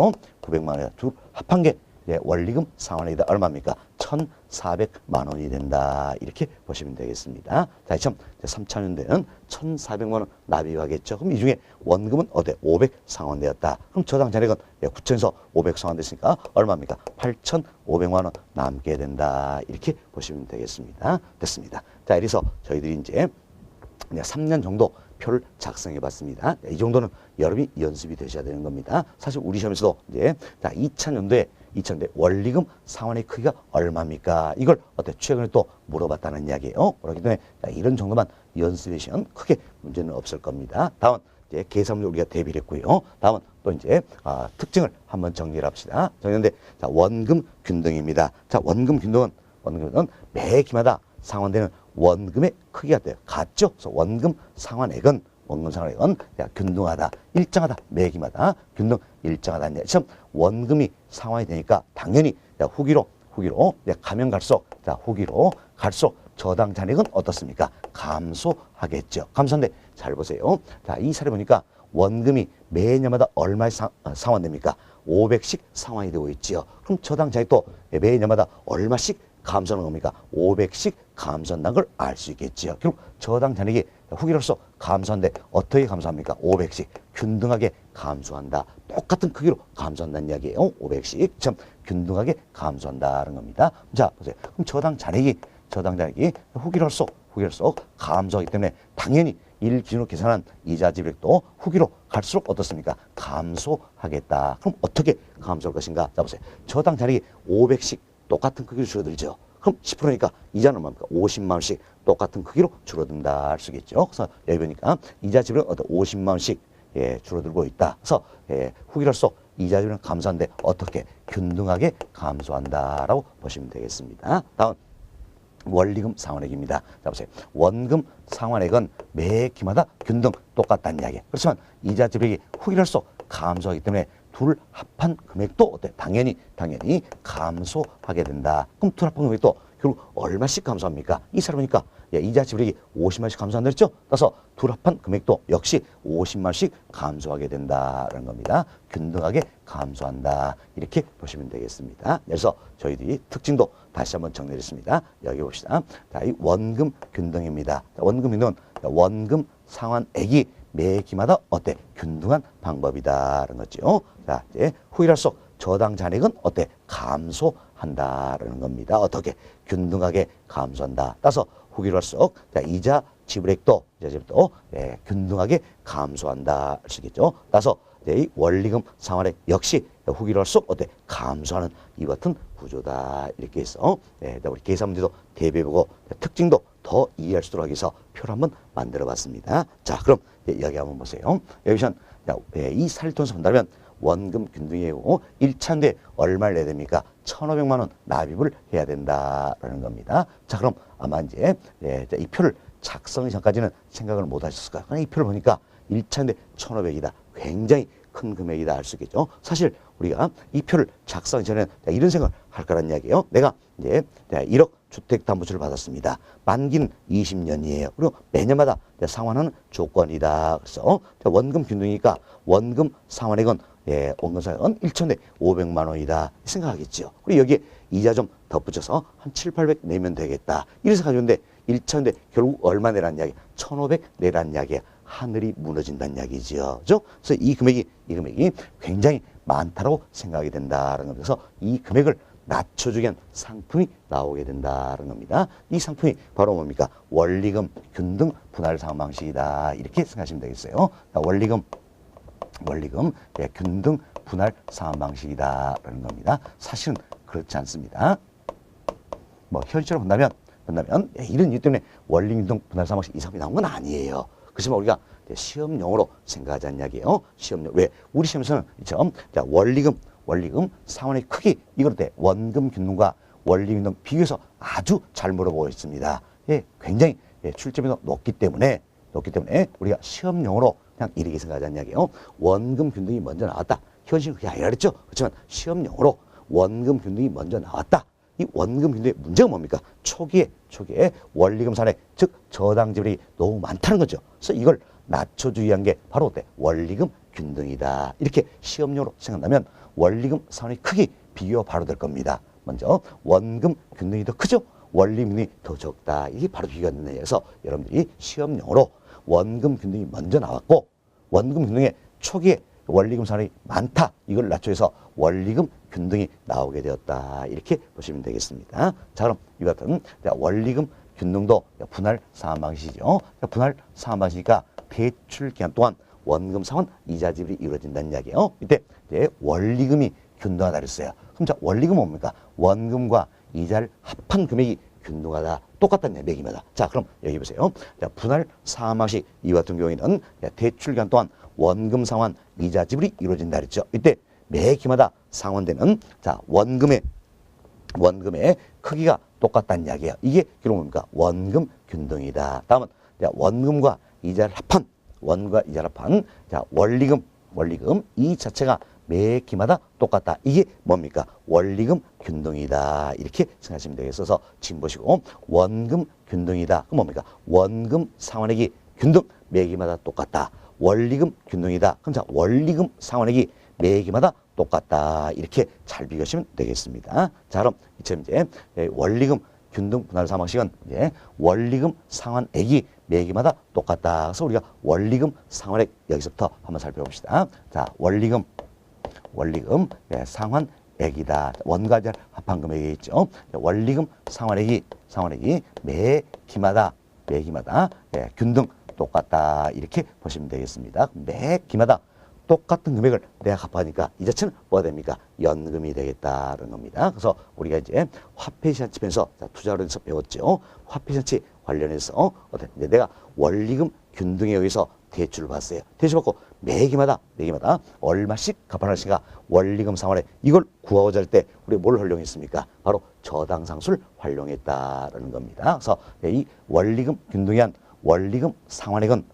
900만 원에 둘 합한 게 원리금 상환액이다. 얼마입니까? 1,400만 원이 된다. 이렇게 보시면 되겠습니다. 자, 3차년도에는 1,400만 원 납입하겠죠. 그럼 이 중에 원금은 어때? 500 상환되었다. 그럼 저당 잔액은 9천에서 500 상환됐으니까 얼마입니까? 8,500만 원 남게 된다. 이렇게 보시면 되겠습니다. 됐습니다. 자, 이래서 저희들이 이제 3년 정도 표를 작성해 봤습니다. 이 정도는 여러분이 연습이 되셔야 되는 겁니다. 사실 우리 시험에서도 이제 자, 2000년도에 원리금 상환의 크기가 얼마입니까? 이걸 어때 최근에 또 물어봤다는 이야기예요. 그렇기 때문에 이런 정도만 연습하시면 크게 문제는 없을 겁니다. 다음 이제 계산을 우리가 대비를 했고요. 다음은 또 이제 특징을 한번 정리를 합시다. 정리했는데 자, 원금 균등입니다. 자, 원금은 매 기마다 상환되는 원금의 크기가 돼요. 같죠? 그래서 원금 상환액은 균등하다, 일정하다, 매기마다 균등 일정하다. 참 원금이 상환이 되니까 당연히 후기로 가면 갈수록 후기로 갈수록 저당 잔액은 어떻습니까? 감소하겠죠. 감소인데 잘 보세요. 자, 이 사례 보니까 원금이 매년마다 얼마에 상환됩니까? 500씩 상환이 되고 있지요. 그럼 저당 잔액도 매년마다 얼마씩 감소하는 겁니까? 500씩 감소한다는 걸 알 수 있겠지요. 결국 저당 잔액이 후기로서 감소한데 어떻게 감소합니까? 500씩 균등하게 감소한다. 똑같은 크기로 감소한다는 이야기예요. 500씩 참 균등하게 감소한다는 겁니다. 자, 보세요. 그럼 저당 잔액이 후기로서 감소하기 때문에 당연히 1 기준으로 계산한 이자 지불액도 후기로 갈수록 어떻습니까? 감소하겠다. 그럼 어떻게 감소할 것인가? 자, 보세요. 저당 잔액이 500씩 똑같은 크기로 줄어들죠. 그럼 10%니까 이자는 얼마입니까? 50만 원씩 똑같은 크기로 줄어든다 할 수 있겠죠. 그래서 여기 보니까 이자 지불은 50만 원씩 줄어들고 있다. 그래서 후기로서 이자 지불은 감소한데 어떻게 균등하게 감소한다라고 보시면 되겠습니다. 다음 원리금 상환액입니다. 자, 보세요. 원금 상환액은 매 기마다 균등 똑같다는 이야기. 그렇지만 이자 지불이 후기로서 감소하기 때문에 둘 합한 금액도 어때? 당연히 감소하게 된다. 그럼 둘 합한 금액도 결국 얼마씩 감소합니까? 이 사람 보니까 이자 지불액이 50만씩 감소한다 그랬죠? 따라서 둘 합한 금액도 역시 50만씩 감소하게 된다는 겁니다. 균등하게 감소한다. 이렇게 보시면 되겠습니다. 그래서 저희들이 특징도 다시 한번 정리했습니다. 여기 봅시다. 자, 이 원금 균등입니다. 자, 원금 균등은 원금 상환액이 매 기마다 어때? 균등한 방법이다라는 거죠. 자, 이제 후일할수록 저당 잔액은 어때? 감소한다라는 겁니다. 어떻게? 균등하게 감소한다. 따라서 후기할수록 이자 지불액도 균등하게 감소한다 할 수 있겠죠. 따라서 이 원리금 상환액 역시 후기할수록 어때? 감소하는 이 같은 구조다. 이렇게 해서 우리 계산 문제도 대비해보고 특징도 더 이해할 수 있도록 하기 위해서 표를 한번 만들어 봤습니다. 자, 그럼 여기 한번 보세요. 여기서 이 사례통에서 본다면 원금 균등의 경우 1차인데 얼마를 내야 됩니까? 1,500만 원 납입을 해야 된다라는 겁니다. 자, 그럼 아마 이제 이 표를 작성하기 전까지는 생각을 못 하셨을 거예요. 그러나 이 표를 보니까 1차인데 1,500이다. 굉장히 큰 금액이다 할 수 있겠죠. 사실 우리가 이 표를 작성하기 전에는 이런 생각을 할 거란 이야기예요. 내가 이제 1억 주택담보대출을 받았습니다. 만기는 20년이에요. 그리고 매년마다 상환하는 조건이다. 그래서 원금 균등이니까 원금 상환액은 원금 상환액은 1천에 500만 원이다 생각하겠죠. 그리고 여기에 이자 좀 덧붙여서 한 7, 800 내면 되겠다. 이래서 가져오는데 1차인데 결국 얼마 내란 이야기? 1,500 내란 이야기야. 하늘이 무너진다는 이야기죠. 그죠? 그래서 이 금액이 굉장히 많다고 생각이 된다는 겁니다. 그래서 이 금액을 낮춰주기 위한 상품이 나오게 된다는 겁니다. 이 상품이 바로 뭡니까? 원리금 균등 분할 상환 방식이다. 이렇게 생각하시면 되겠어요. 원리금 균등 분할 상환 방식이다라는 겁니다. 사실은 그렇지 않습니다. 뭐 현실로 본다면 이런 이유 때문에 원리금 균등 분할 상환 방식 이 상품이 나온 건 아니에요. 그렇지만 우리가 시험용으로 생각하자는 이야기예요. 시험용. 왜? 우리 시험에서는 자, 원리금 상환의 크기 이걸 때 원금 균등과 원리금 등 비교해서 아주 잘 물어보고 있습니다. 예, 굉장히 출제점이 높기 때문에 우리가 시험용으로 그냥 이렇게 생각하자는 이야기예요. 원금 균등이 먼저 나왔다. 현실은 그게 아니라 그랬죠. 그렇지만 시험용으로 원금 균등이 먼저 나왔다. 이 원금 균등의 문제가 뭡니까? 초기에 원리금 산액, 즉 저당 지불이 너무 많다는 거죠. 그래서 이걸 낮춰주의한 게 바로 어때? 원리금 균등이다. 이렇게 시험용으로 생각하면 원리금 산액 크기 비교가 바로 될 겁니다. 먼저 원금 균등이 더 크죠? 원리금 균등이 더 적다. 이게 바로 비교가 되는 얘기에서 여러분들이 시험용으로 원금 균등이 먼저 나왔고 원금 균등의 초기에 원리금 산액이 많다. 이걸 낮춰서 원리금 균등이 나오게 되었다. 이렇게 보시면 되겠습니다. 자, 그럼 이와 같은 원리금 균등도 분할 상환 방식이죠. 분할 상환 방식이니까 대출 기간 동안 원금 상환 이자 지불이 이루어진다는 이야기예요. 이때 원리금이 균등하다 그랬어요. 그럼 자, 원리금은 뭡니까? 원금과 이자를 합한 금액이 균등하다. 똑같다는 매기마다. 자, 그럼 여기 보세요. 자, 분할 상환 방식 이와 같은 경우에는 대출 기간 동안 원금 상환 이자 지불이 이루어진다 그랬죠. 이때 매 기마다 상환되는 자, 원금의 크기가 똑같다는 이야기예요. 이게 결국 뭡니까? 원금 균등이다. 다음은 자, 원금과 이자를 합한 자, 원리금 이 자체가 매 기마다 똑같다. 이게 뭡니까? 원리금 균등이다. 이렇게 생각하시면 되겠어서 지금 보시고 원금 균등이다. 그럼 뭡니까? 원금 상환액이 균등 매 기마다 똑같다. 원리금 균등이다. 그럼 자, 원리금 상환액이 매 기마다 똑같다. 이렇게 잘 비교하시면 되겠습니다. 자, 그럼 이처럼 이제 원리금 균등 분할 상환 방식은 이제 원리금 상환액이 매 기마다 똑같다. 그래서 우리가 원리금 상환액 여기서부터 한번 살펴봅시다. 자, 원리금 상환액이다. 원과 이자를 합한 금액이 있죠. 원리금 상환액이 매 기마다 균등 똑같다. 이렇게 보시면 되겠습니다. 매 기마다 똑같은 금액을 내가 갚아니까 이 자체는 뭐가 됩니까? 연금이 되겠다는 겁니다. 그래서 우리가 이제 화폐시장 치면서 투자론에서 배웠죠. 화폐시장 관련해서 내가 원리금 균등에 의해서 대출을 받았어요. 대출 받고 매기마다 얼마씩 갚아나시가 원리금 상환에 이걸 구하고자 할 때 우리 뭘 활용했습니까? 바로 저당상수를 활용했다라는 겁니다. 그래서 이 원리금 균등에 한 원리금 상환액은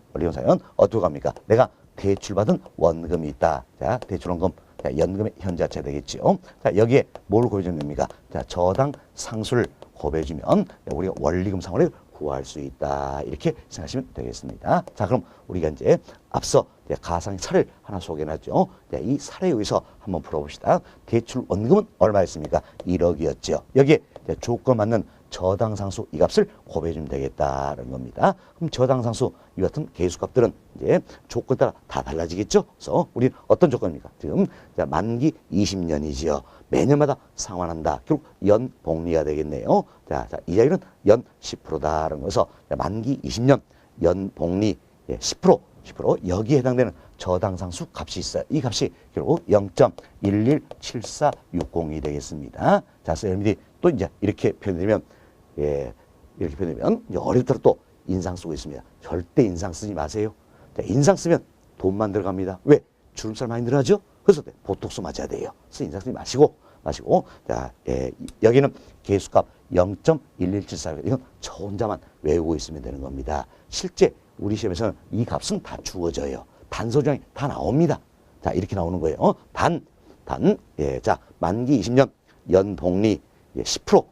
어떻게 합니까? 내가 대출받은 원금이 있다. 자, 대출원금, 연금의 현자체가 되겠죠. 자, 여기에 뭘 고해주면 됩니까? 자, 저당 상수를 고해주면 우리가 원리금 상환을 구할 수 있다. 이렇게 생각하시면 되겠습니다. 자, 그럼 우리가 이제 앞서 가상의 사례를 하나 소개해놨죠. 이 사례에 의해서 한번 풀어봅시다. 대출 원금은 얼마였습니까? 1억이었죠. 여기에 조건 맞는 저당상수 이 값을 곱해주면 되겠다는 겁니다. 그럼 저당상수 이 같은 계수값들은 이제 조건 따라 다 달라지겠죠. 그래서 우리는 어떤 조건입니까? 지금 만기 20년이지요. 매년마다 상환한다. 결국 연복리가 되겠네요. 자, 이자율은 연 10%다라는 거에서 만기 20년 연복리 10% 여기에 해당되는 저당상수 값이 있어요. 이 값이 결국 0.117460이 되겠습니다. 자, 여러분들이 또 이제 이렇게 표현되면 이렇게 표현되면 어릴 때부터 또 인상 쓰고 있습니다. 절대 인상 쓰지 마세요. 자, 인상 쓰면 돈만 들어갑니다. 왜? 주름살 많이 들어가죠? 그래서 보톡스 맞아야 돼요. 그래서 인상 쓰지 마시고 자, 여기는 계수값 0.1174 이건 저 혼자만 외우고 있으면 되는 겁니다. 실제 우리 시험에서는 이 값은 다 주어져요. 단서조항이 다 나옵니다. 자, 이렇게 나오는 거예요. 자, 만기 20년 연복리 10%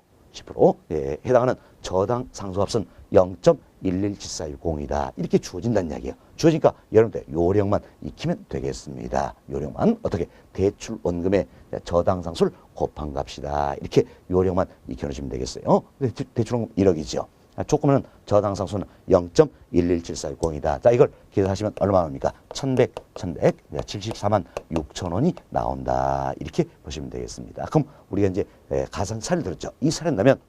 해당하는 저당 상수값은 0.117410이다. 이렇게 주어진다는 이야기예요. 주어지니까 여러분들 요령만 익히면 되겠습니다. 요령만 어떻게 대출 원금의 저당 상수를 곱한 값이다. 이렇게 요령만 익혀놓으시면 되겠어요. 대출 원금 1억이죠. 조건은 저당 상수는 0.117460이다. 자, 이걸 계산하시면 얼마 나옵니까? 1,174만 6천 원이 나온다. 이렇게 보시면 되겠습니다. 그럼 우리가 이제 가상 사례를 들었죠. 이 사례는 내면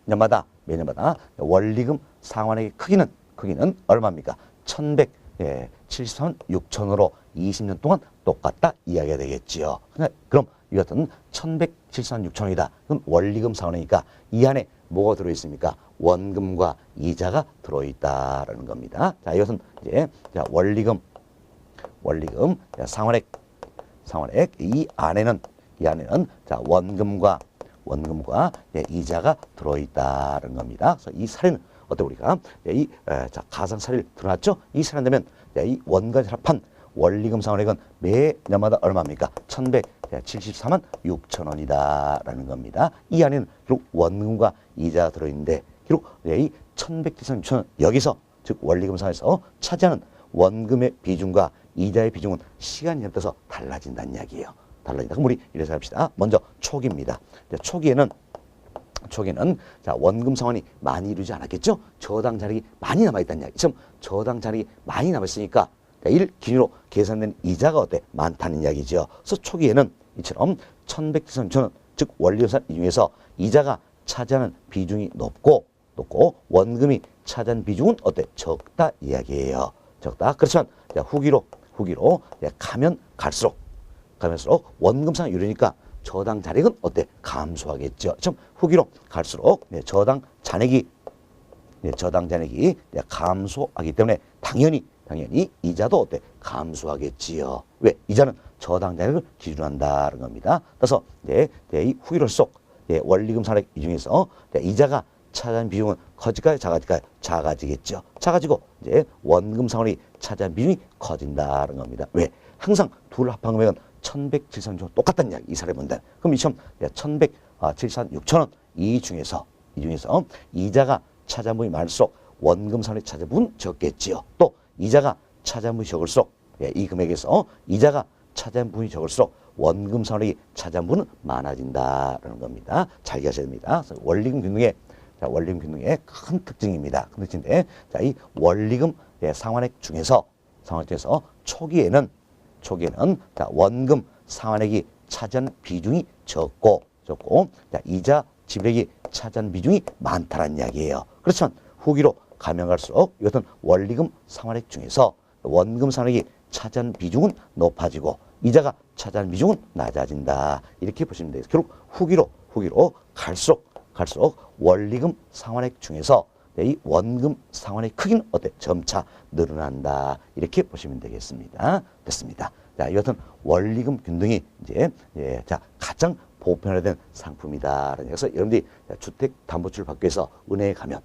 매년마다 원리금 상환액의 크기는 얼마입니까? 1,174만 6천으로 20년 동안 똑같다 이야기가 되겠지요. 그럼 이 같은 1,174만 6천 원이다. 그럼 원리금 상환액이니까 이 안에 뭐가 들어있습니까? 원금과 이자가 들어있다라는 겁니다. 자, 이것은 이제 원리금 상환액 이 안에는 이 안에는 자 원금과 이자가 들어있다는 겁니다. 그래서 이 사례는 어때 우리가 자 가상 사례를 들어놨죠? 이 사례 되면 이 원가에 합한 원리금 상환액은 매년마다 얼마입니까? 1,174만 6천 원이다라는 겁니다. 이 안에는 결국 원금과 이자가 들어있는데 결국 이 1,174만 6천 원 여기서 즉 원리금 상환에서 차지하는 원금의 비중과 이자의 비중은 시간이 따라서 달라진다는 이야기예요. 달라진다. 그럼 우리 이래서 합시다. 먼저 초기입니다. 초기에는 자 원금 상환이 많이 이루지 않았겠죠? 저당 잔액이 많이 남아있다는 이야기. 지금 저당 잔액이 많이 남아있으니까 이를 기준으로 계산된 이자가 어때? 많다는 이야기죠. 그래서 초기에는 이처럼 1,173천 원, 즉 원리금상 이 중에서 이자가 차지하는 비중이 높고 원금이 차지하는 비중은 어때? 적다 이야기예요. 적다. 그렇지만 후기로 가면 갈수록 원금상 이루니까 저당 잔액은 어때? 감소하겠죠. 좀 후기로 갈수록 저당 잔액이 감소하기 때문에 당연히 이자도 어때? 감소하겠지요. 왜? 이자는 저당 잔액을 기준으로 한다는 겁니다. 그래서 이 후기로서 원리금 상환액 이 중에서 이자가 차지하는 비중은 커질까요? 작아질까요? 작아지겠죠. 작아지고 이제 원금 상환이 차지하는 비중이 커진다는 겁니다. 왜? 항상 둘 합한 금액은 1,173원 똑같다는 이야기. 이 사례 본다. 그럼 이 시험 1,174만 6천 원 이 중에서 이자가 차지하는 부분이 많을수록 원금 상환이 차지하는 부분은 적겠지요. 또 이자가 차지하는 부분이 적을수록 이 금액에서 이자가 차지하는 부분이 적을수록 원금 상환이 차지하는 부분은 많아진다라는 겁니다. 잘 이해하셔야 됩니다. 그래서 원리금 균등의 큰 특징입니다. 큰 특징인데 이 원리금 상환액 중에서 초기에는 원금 상환액이 차지하는 비중이 적고 이자 지불액이 차지하는 비중이 많다는 이야기예요. 그렇지만 후기로 가면 갈수록 이것은 원리금 상환액 중에서 원금 상환액이 차지하는 비중은 높아지고 이자가 차지하는 비중은 낮아진다. 이렇게 보시면 돼요. 결국 후기로 갈수록 원리금 상환액 중에서 이 원금 상환의 크기는 어때? 점차 늘어난다. 이렇게 보시면 되겠습니다. 됐습니다. 자, 이것은 원리금 균등이 이제 자 가장 보편화된 상품이다. 그래서 여러분들이 주택담보대출을 받기 위해서 은행에 가면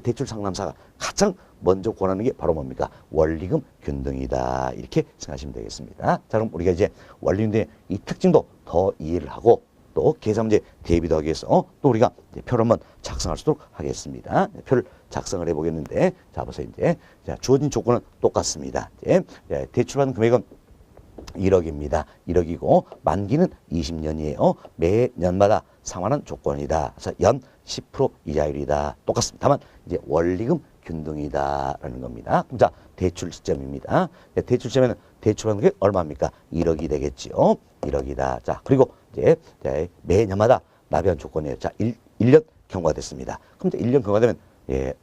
대출 상담사가 가장 먼저 권하는 게 바로 뭡니까? 원리금 균등이다. 이렇게 생각하시면 되겠습니다. 자, 그럼 우리가 이제 원리금의 이 특징도 더 이해를 하고 또 계산 문제 대비도 하기 위해서 또 우리가 표를 한번 작성할 수 있도록 하겠습니다. 표를 작성을 해보겠는데 자, 보세요. 이제 주어진 조건은 똑같습니다. 이제 대출받은 금액은 1억입니다. 1억이고 만기는 20년이에요. 매년마다 상환한 조건이다. 그래서 연 10% 이자율이다. 똑같습니다. 다만 이제 원리금 균등이다라는 겁니다. 자, 대출 시점입니다. 대출 시점에는 대출받는 게 얼마입니까? 1억이 되겠지요. 1억이다. 자, 그리고 이제 매년마다 납입한 조건이에요. 자, 1년 경과가 됐습니다. 그럼 이제 1년 경과가 되면 이제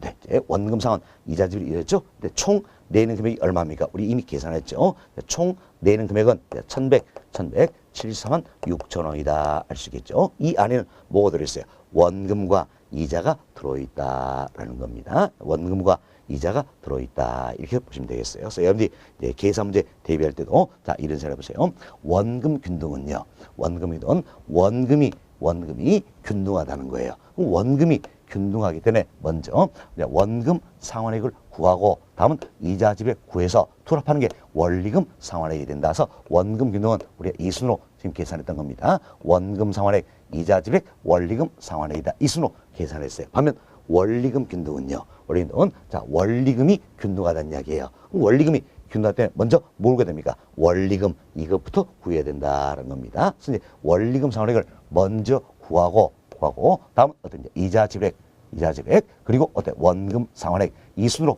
원금 상환 이자 지불이 이랬죠. 근데 총 내는 금액이 얼마입니까? 우리 이미 계산했죠. 총 내는 금액은 1,174만 6천 원이다. 알 수 있겠죠. 이 안에는 뭐가 들어있어요? 원금과 이자가 들어있다라는 겁니다. 원금과 이자가 들어있다. 이렇게 보시면 되겠어요. 그래서 여러분들이 이제 계산 문제 대비할 때도 자 이런 생각해 보세요. 원금 균등은요. 원금이 균등하다는 거예요. 원금이 균등하기 때문에 먼저 원금 상환액을 구하고 다음은 이자 지불액 구해서 투합하는 게 원리금 상환액이 된다. 그래서 원금 균등은 우리가 이 순으로 지금 계산했던 겁니다. 원금 상환액, 이자 지불액, 원리금 상환액이다. 이 순으로 계산했어요. 반면 원리금 균등은요. 자 원리금이 균등하다는 이야기예요. 원리금이 균등할 때 먼저 뭘 구해야 됩니까? 원리금 이것부터 구해야 된다는 겁니다. 그래서 이제 원리금 상환액을 먼저 구하고 다음 어떤 이자 지불액 그리고 어때 원금 상환액 이 순으로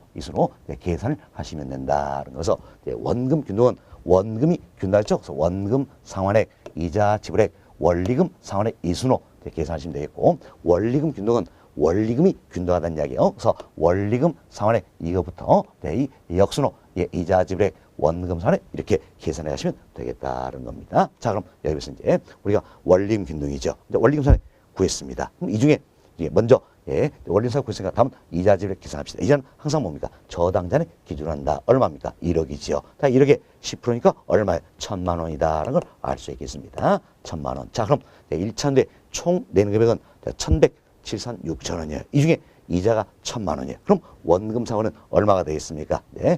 계산을 하시면 된다는 거서 원금 균등은 원금이 균등하죠. 그래서 원금 상환액 이자 지불액 원리금 상환액 이 순으로 계산하시면 되겠고 원리금 균등은 원리금이 균등하다는 이야기예요. 그래서 원리금 상환액 이거부터 이 역순으로 이자 지불액 원금 상환액 이렇게 계산해 가시면 되겠다는 겁니다. 자, 그럼 여기서 이제 우리가 원리금 균등이죠. 이제 원리금 상환액 구했습니다. 그럼 이 중에 먼저 예, 원리사 구했으니까 다음은 이자 지불액 계산합시다. 이자는 항상 뭡니까? 저당자는 기준한다. 얼마입니까? 1억이지요. 자, 1억에 10%니까 얼마에? 1,000만 원이다라는 걸 알 수 있겠습니다. 1,000만 원. 자, 그럼 1차인데 총 내는 금액은 1,100,736천 원이에요. 이 중에 이자가 1,000만 원이에요. 그럼 원금 상환은 얼마가 되겠습니까? 네,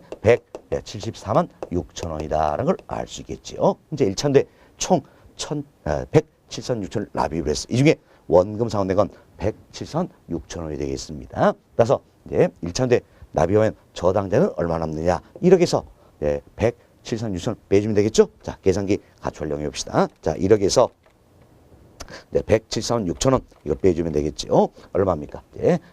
174만 6천 원이다라는 걸 알 수 있겠지요. 이제 1차인데 총 1,736,000을 납입을 했어. 이 중에 원금 상환된 건 107만 6천 원이 되겠습니다. 따라서 이제 1차인데 납입하면 저당자는 얼마 남느냐? 1억에서 107만 6천 원 빼주면 되겠죠? 자, 계산기 같이 활용해 봅시다. 자, 1억에서 107만 6천 원 이거 빼주면 되겠죠? 얼마입니까?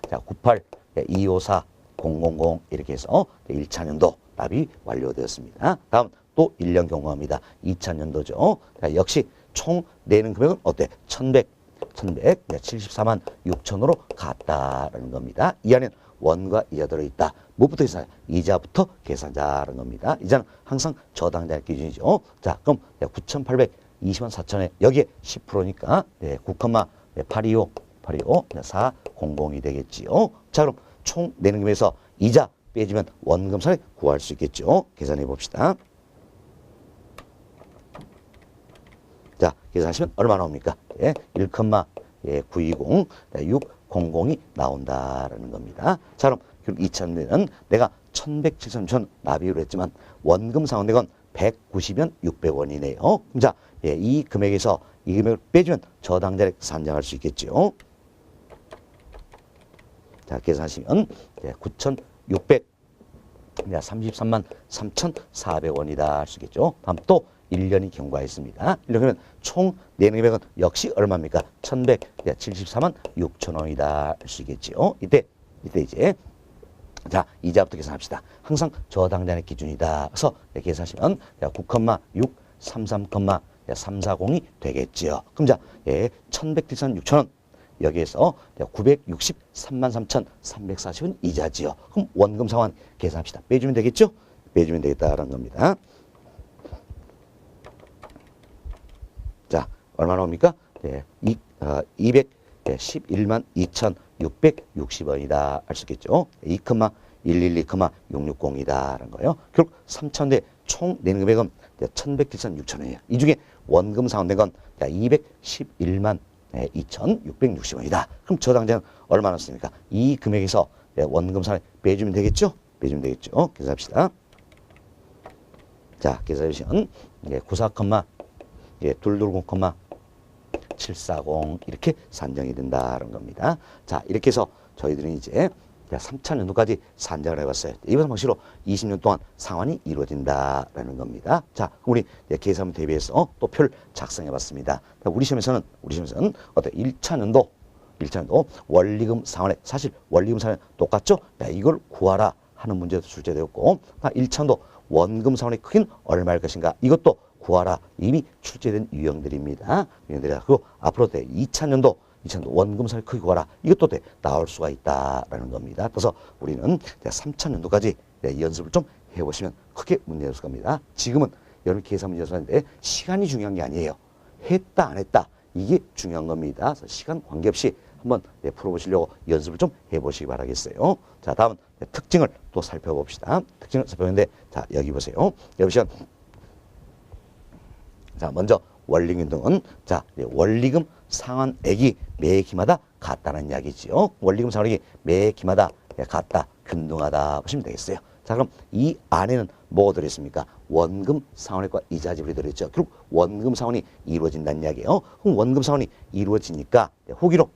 자, 98, 254, 000 이렇게 해서 1차년도 납입 완료되었습니다. 다음 또 1년 경과합니다. 2차년도죠. 자, 역시 총 내는 금액은 어때? 1,174만 6천으로 갔다라는 겁니다. 이 안에는 원과 이자 들어있다. 무엇부터 계산? 이자부터 계산자라는 겁니다. 이자는 항상 저당자 기준이죠. 자, 그럼 9,820만 4천에 여기에 10%니까 9,825, 400이 되겠지요. 자, 그럼 총 내는 금액에서 이자 빼주면 원금상을 구할 수 있겠죠. 계산해 봅시다. 자, 계산하시면 얼마 나옵니까? 1,920, 600이 나온다라는 겁니다. 자, 그럼 2차는 내가 1,107천 납입을 했지만 원금 상환된 190면 600원이네요. 자, 이 금액에서 이 금액을 빼주면 저당자를 산정할 수 있겠죠. 자, 계산하시면 9,633만 3,400원이다 할 수 있겠죠. 다음 또 1년이 경과했습니다. 이러면 총 내는 금액은 역시 얼마입니까? 1,174만 6천 원이다 할 수 있겠지요. 이때 이제 자, 이자부터 계산합시다. 항상 저당자의 기준이다. 그래서 계산하시면 9,633,340이 되겠지요. 그럼 자, 1,173만 6천 원 여기에서 963만 3,340은 이자지요. 그럼 원금 상환 계산합시다. 빼주면 되겠죠? 빼주면 되겠다라는 겁니다. 자, 얼마 나옵니까? 211만 2,660원이다 할 수 있겠죠. 2,112,660이다라는 거예요. 결국 3차인데 총 내는 금액은 1,173만 6천 원이에요. 이 중에 원금 상환된 건 211만 2,660원이다. 그럼 저당자는 얼마 났습니까? 이 금액에서 원금 상환 빼주면 되겠죠? 빼주면 되겠죠? 계산합시다. 자, 계산해주시면 94, 220, 740 이렇게 산정이 된다는 겁니다. 자, 이렇게 해서 저희들은 이제 3차년도까지 산정을 해봤어요. 이번 방식으로 20년 동안 상환이 이루어진다라는 겁니다. 자, 우리 계산 대비해서 또 표를 작성해봤습니다. 우리 시험에서는 어때? 1차년도 원리금 상환에 사실 원리금 상환에 똑같죠? 이걸 구하라 하는 문제도 출제되었고, 1차년도 원금 상환의 크기는 얼마일 것인가? 이것도 구하라 이미 출제된 유형들입니다. 그리고 앞으로 2차년도 원금 상환의 크기 구하라 이것도 나올 수가 있다라는 겁니다. 그래서 우리는 3차년도까지 연습을 좀 해보시면 크게 문제 없을 겁니다. 지금은 여러분 계산 문제 연습하는데 시간이 중요한 게 아니에요. 했다 안 했다 이게 중요한 겁니다. 그래서 시간 관계없이 한번 풀어보시려고 연습을 좀 해보시기 바라겠어요. 자, 다음은 특징을 또 살펴봅시다. 특징을 살펴보는데 자, 여기 보세요. 여기 보시면 자, 먼저 원리금 등은 자, 원리금 상환액이 매 기마다 같다는 이야기지요. 원리금 상환액이 매 기마다 같다, 균등하다 보시면 되겠어요. 자, 그럼 이 안에는 뭐가 들어있습니까? 원금 상환액과 이자 지불이 들어있죠. 결국 원금 상환이 이루어진다는 이야기예요. 그럼 원금 상환이 이루어지니까 후기로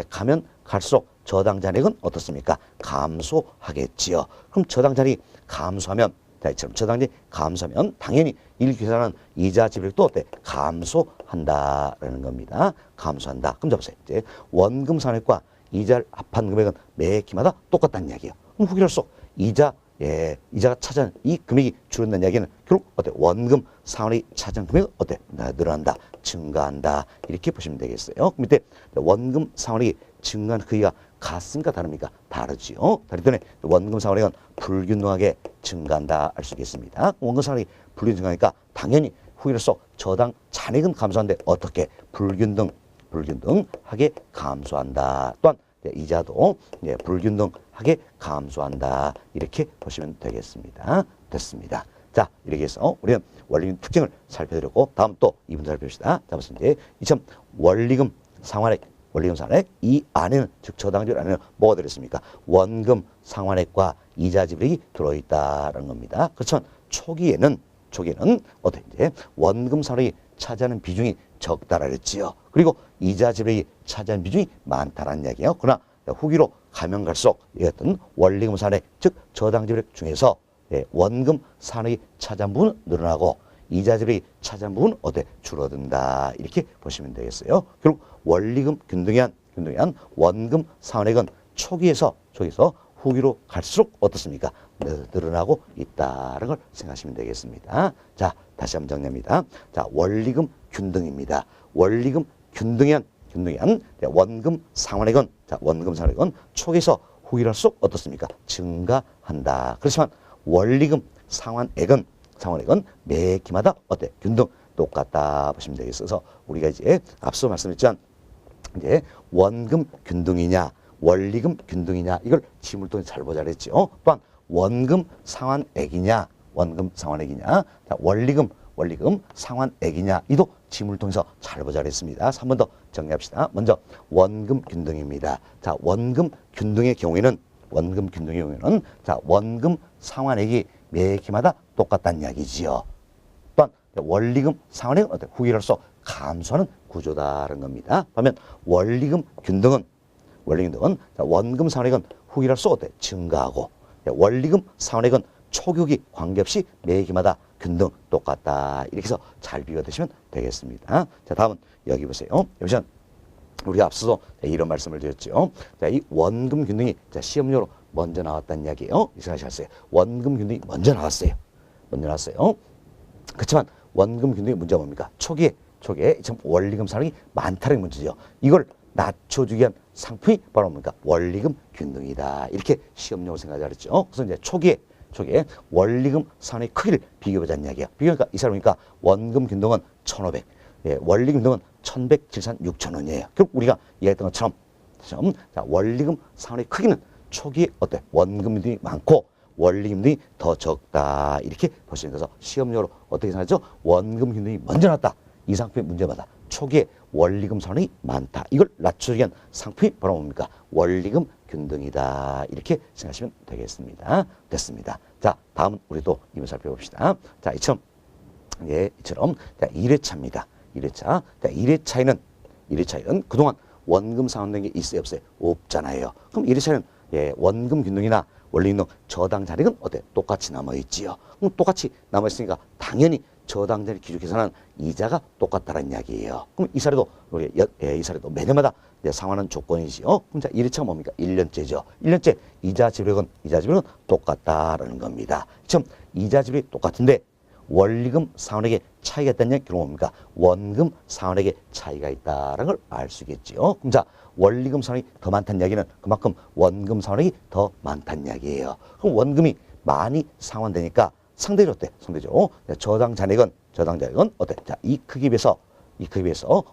가면 갈수록 저당자액은 어떻습니까? 감소하겠지요. 그럼 저당자액이 감소하면 저당자액이 감소하면 당연히 일계산하는 이자 지불액도 어때? 감소한다라는 겁니다. 감소한다. 그럼 잡으세요. 이제 원금 상환액과 이자를 합한 금액은 매 기마다 똑같다는 이야기예요. 그럼 후기로서 이자가 차지하는 이 금액이 줄어든다는 이야기는 결국 어때? 원금 상환이 차지하는 금액은 어때? 늘어난다, 증가한다 이렇게 보시면 되겠어요. 밑에 원금 상환이 증가한 크기가 같습니까? 다릅니까? 다르지요. 다르기 때문에 원금 상환액은 불균등하게 증가한다 할 수 있겠습니다. 원금 상환액이 불균등하니까 당연히 후기로서 저당 잔액은 감소하는데 어떻게? 불균등하게 감소한다. 또한 이자도 불균등하게 감소한다. 이렇게 보시면 되겠습니다. 됐습니다. 자, 이렇게 해서 우리는 원리금 특징을 살펴드렸고, 다음 또 이분 살펴봅시다. 자, 무슨 이제 이처럼 원리금 상환액, 원리금 상환액 이 안에는, 즉 저당질 안에는 뭐가 들어있습니까? 원금 상환액과 이자 지불이 들어있다라는 겁니다. 그렇지만 초기에는 어때 이제 원금 상환액이 차지하는 비중이 적다라 그랬지요. 그리고 이자 지불이 차지하는 비중이 많다라는 이야기예요. 그러나 후기로 가면 갈수록 이 어떤 원리금 상환액, 즉 저당 지불액 중에서 원금 상환액이 차지한 부분은 늘어나고 이자 지불이 차지한 부분은 어때 줄어든다. 이렇게 보시면 되겠어요. 결국 원리금 균등한 원금 상환액은 초기에서 후기로 갈수록 어떻습니까? 늘어나고 있다는 걸 생각하시면 되겠습니다. 자, 다시 한번 정리합니다. 자, 원리금 균등입니다. 원리금 균등한 원금 상환액은, 자, 원금 상환액은 초기에서 후기로 갈수록 어떻습니까? 증가한다. 그렇지만 원리금 상환액은 매 기마다 어때? 균등 똑같다 보시면 되겠어서 우리가 이제 앞서 말씀했지만 이제 원금 균등이냐 원리금 균등이냐 이걸 지문을 통해 잘 보자 그랬죠. 또한 원금 상환액이냐 자, 원리금 상환액이냐 이도 지문을 통해서 잘 보자 그랬습니다. 3번 더 정리합시다. 먼저 원금 균등입니다. 자, 원금 균등의 경우에는 자, 원금 상환액이 매 기마다 똑같다는 이야기지요. 또한 원리금 상환액은 어때? 후기로서 감소하는 구조다라는 겁니다. 반면 원리금 균등은 자, 원금 상환액은 후기로서 어때? 증가하고 원리금 상환액은 초기후기 관계없이 매 기마다 균등 똑같다. 이렇게 해서 잘 비교되시면 되겠습니다. 자, 다음은 여기 보세요. 여기서 우리가 앞서서 이런 말씀을 드렸죠. 자, 이 원금 균등이 자, 시험용으로 먼저 나왔다는 이야기예요. 이 생각하셨어요. 원금 균등이 먼저 나왔어요. 그렇지만 원금 균등의 문제가 뭡니까? 초기에 참 원리금 상환이 많다는 문제죠. 이걸 낮춰주기 위한 상품이 바로 뭡니까? 원리금 균등이다. 이렇게 시험용으로 생각하셨죠. 그래서 이제 초기에 원리금 상환의 크기를 비교해보자는 이야기야. 비교하니까 이 사람이니까 원금 균등은 1,500, 원리금 균등은 1,100, 질산 6,000원이에요. 결국 우리가 이야기했던 것처럼 자, 원리금 상환의 크기는 초기에 어때? 원금 균등이 많고 원리금 균등이 더 적다. 이렇게 보시면 돼서 시험용으로 어떻게 생각하죠? 원금 균등이 먼저 나왔다. 이 상품의 문제마다 초기에 원리금 상환이 많다. 이걸 낮추기 위한 상품이 바로 뭡니까? 원리금 균등이다. 이렇게 생각하시면 되겠습니다. 됐습니다. 자, 다음은 우리 또 이번 살펴봅시다. 자, 이처럼 자, 1회차입니다. 1회차. 자, 1회차에는 그동안 원금 상환된 게 있어요, 없어요? 없잖아요. 그럼 1회차는 원금 균등이나 원리금 균등 저당 잔액은 어때? 똑같이 남아있지요. 그럼 똑같이 남아있으니까 당연히 저당 잔액 기준 계산하는 이자가 똑같다는 이야기예요. 그럼 이 사례도 이 사례도 매년마다 상환하는 조건이지요. 그럼 자, 1회차가 뭡니까? 1년째죠. 1년째 이자 지불액은 똑같다라는 겁니다. 지금 이자 지불이 똑같은데 원리금 상환액의 차이가 있다는 얘기는 뭡니까? 원금 상환액의 차이가 있다는 걸 알 수 있겠지요. 그럼 자, 원리금 상환액이 더 많다는 이야기는 그만큼 원금 상환액이 더 많다는 이야기예요. 그럼 원금이 많이 상환되니까 상대적으로 어때? 상대적으로 저당 잔액은 어때? 자, 이 크기에 비해서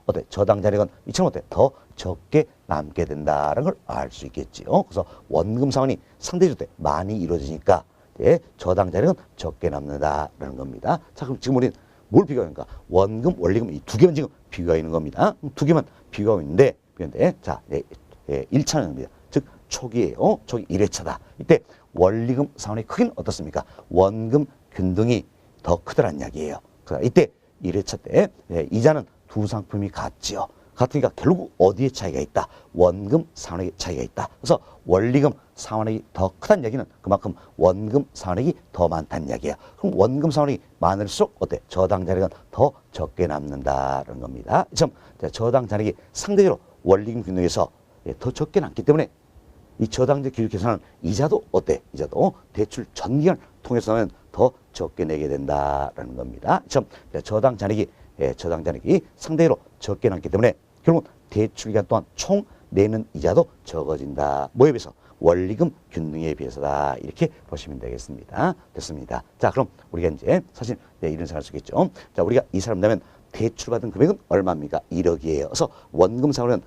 어때? 저당 잔액은 이처럼 어때? 더 적게 남게 된다는 걸 알 수 있겠지요. 그래서 원금 상환이 상대적으로 많이 이루어지니까 저당 잔액은 적게 남는다라는 겁니다. 자, 그럼 지금 우리는 뭘 비교하는가? 원금, 원리금 이 두 개만 지금 비교가 있는 겁니다. 두 개만 비교하고 있는데 자, 1차는입니다. 즉 초기예요. 초기 1회차다. 이때 원리금 상환의 크기는 어떻습니까? 원금 균등이 더 크더란 이야기예요. 그래서 이때 1회차 때 이자는 두 상품이 같지요. 같으니까 결국 어디에 차이가 있다? 원금 상환액의 차이가 있다. 그래서 원리금 상환액이 더 크다는 얘기는 그만큼 원금 상환액이 더 많다는 이야기예요. 그럼 원금 상환액이 많을수록 어때? 저당 잔액은 더 적게 남는다는 겁니다. 참 저당 잔액이 상대적으로 원리금 균등에서 더 적게 남기 때문에 이 저당자 기준 계산은 이자도 어때? 이자도 대출 전기간을 통해서는 더 적게 내게 된다라는 겁니다. 참 저당 잔액이 상대로 적게 남기 때문에 결국 대출 기간 동안 총 내는 이자도 적어진다. 뭐에 비해서? 원리금 균등에 비해서다. 이렇게 보시면 되겠습니다. 됐습니다. 자, 그럼 우리가 이제 사실 이런 생각할 수 있겠죠. 자, 우리가 이 사람 되면 대출받은 금액은 얼마입니까? 1억이에요. 그래서 원금 상환은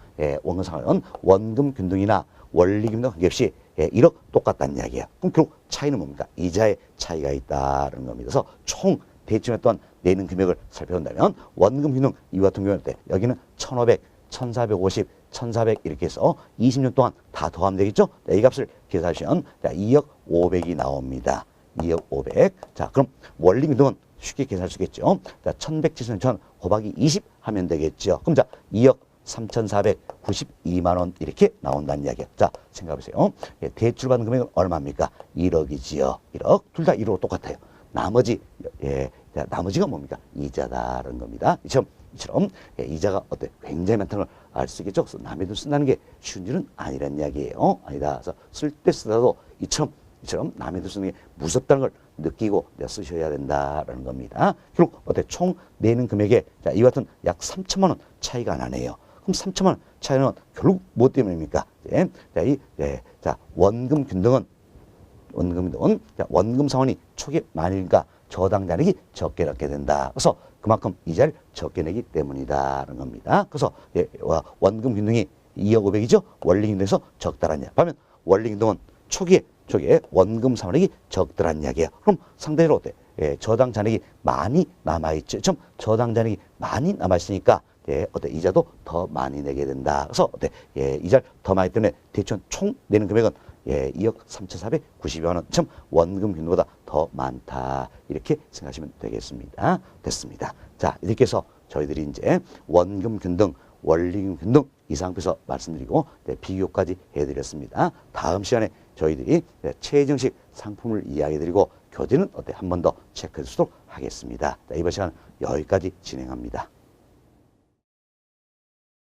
원금 균등이나 원리금도 관계없이 1억 똑같다는 이야기예요. 그럼 결국 차이는 뭡니까? 이자의 차이가 있다는 겁니다. 그래서 총 대출에 또한 내는 금액을 살펴본다면 원금균등 이와 같은 경우는 여기는 1,500, 1,450, 1,400 이렇게 해서 20년 동안 다 더하면 되겠죠? 이 값을 계산하시면 2억 500이 나옵니다. 2억 500. 자, 그럼 원리금등은 쉽게 계산할 수 있겠죠? 자, 1,100 7,000 곱하기 20 하면 되겠죠? 그럼 자, 2억 3,492만 원 이렇게 나온다는 이야기예요. 자, 생각해보세요. 대출받은 금액은 얼마입니까? 1억이지요. 1억. 둘 다 1억 똑같아요. 나머지가 뭡니까? 이자다라는 겁니다. 이처럼 이자가 굉장히 많다는 걸 알 수 있겠죠? 그래서 남의 돈 쓴다는 게 쉬운 일은 아니란 이야기예요. 아니다. 그래서 쓸 때 쓰더라도 이처럼 남의 돈 쓰는 게 무섭다는 걸 느끼고 쓰셔야 된다라는 겁니다. 결국 총 내는 금액에 이와 같은 약 3천만 원 차이가 나네요. 그럼 3천만 원 차이는 결국 뭐 때문입니까? 원금 균등은 원금 상환이 초기 많으니까 저당 잔액이 적게 낳게 된다. 그래서 그만큼 이자를 적게 내기 때문이다라는 겁니다. 그래서 원금 균등이 2억 5백이죠. 원리 균등에서 적다라는 이야기. 반면 원리 균등은 초기에 원금 상환액이 적더란 이야기예요. 그럼 상대적으로 저당 잔액이 많이 남아있죠. 좀 저당 잔액이 많이 남아있으니까 이자도 더 많이 내게 된다. 그래서 이자를 더 많이 때문에 대출 총 내는 금액은 2억 3,492만 원, 참 원금 균등보다 더 많다. 이렇게 생각하시면 되겠습니다. 됐습니다. 자, 이렇게 해서 저희들이 이제 원금 균등, 원리금 균등 이상표에서 말씀드리고 비교까지 해드렸습니다. 다음 시간에 저희들이 최정식 상품을 이야기해드리고 교재는 한 번 더 체크해 주도록 하겠습니다. 자, 이번 시간 여기까지 진행합니다.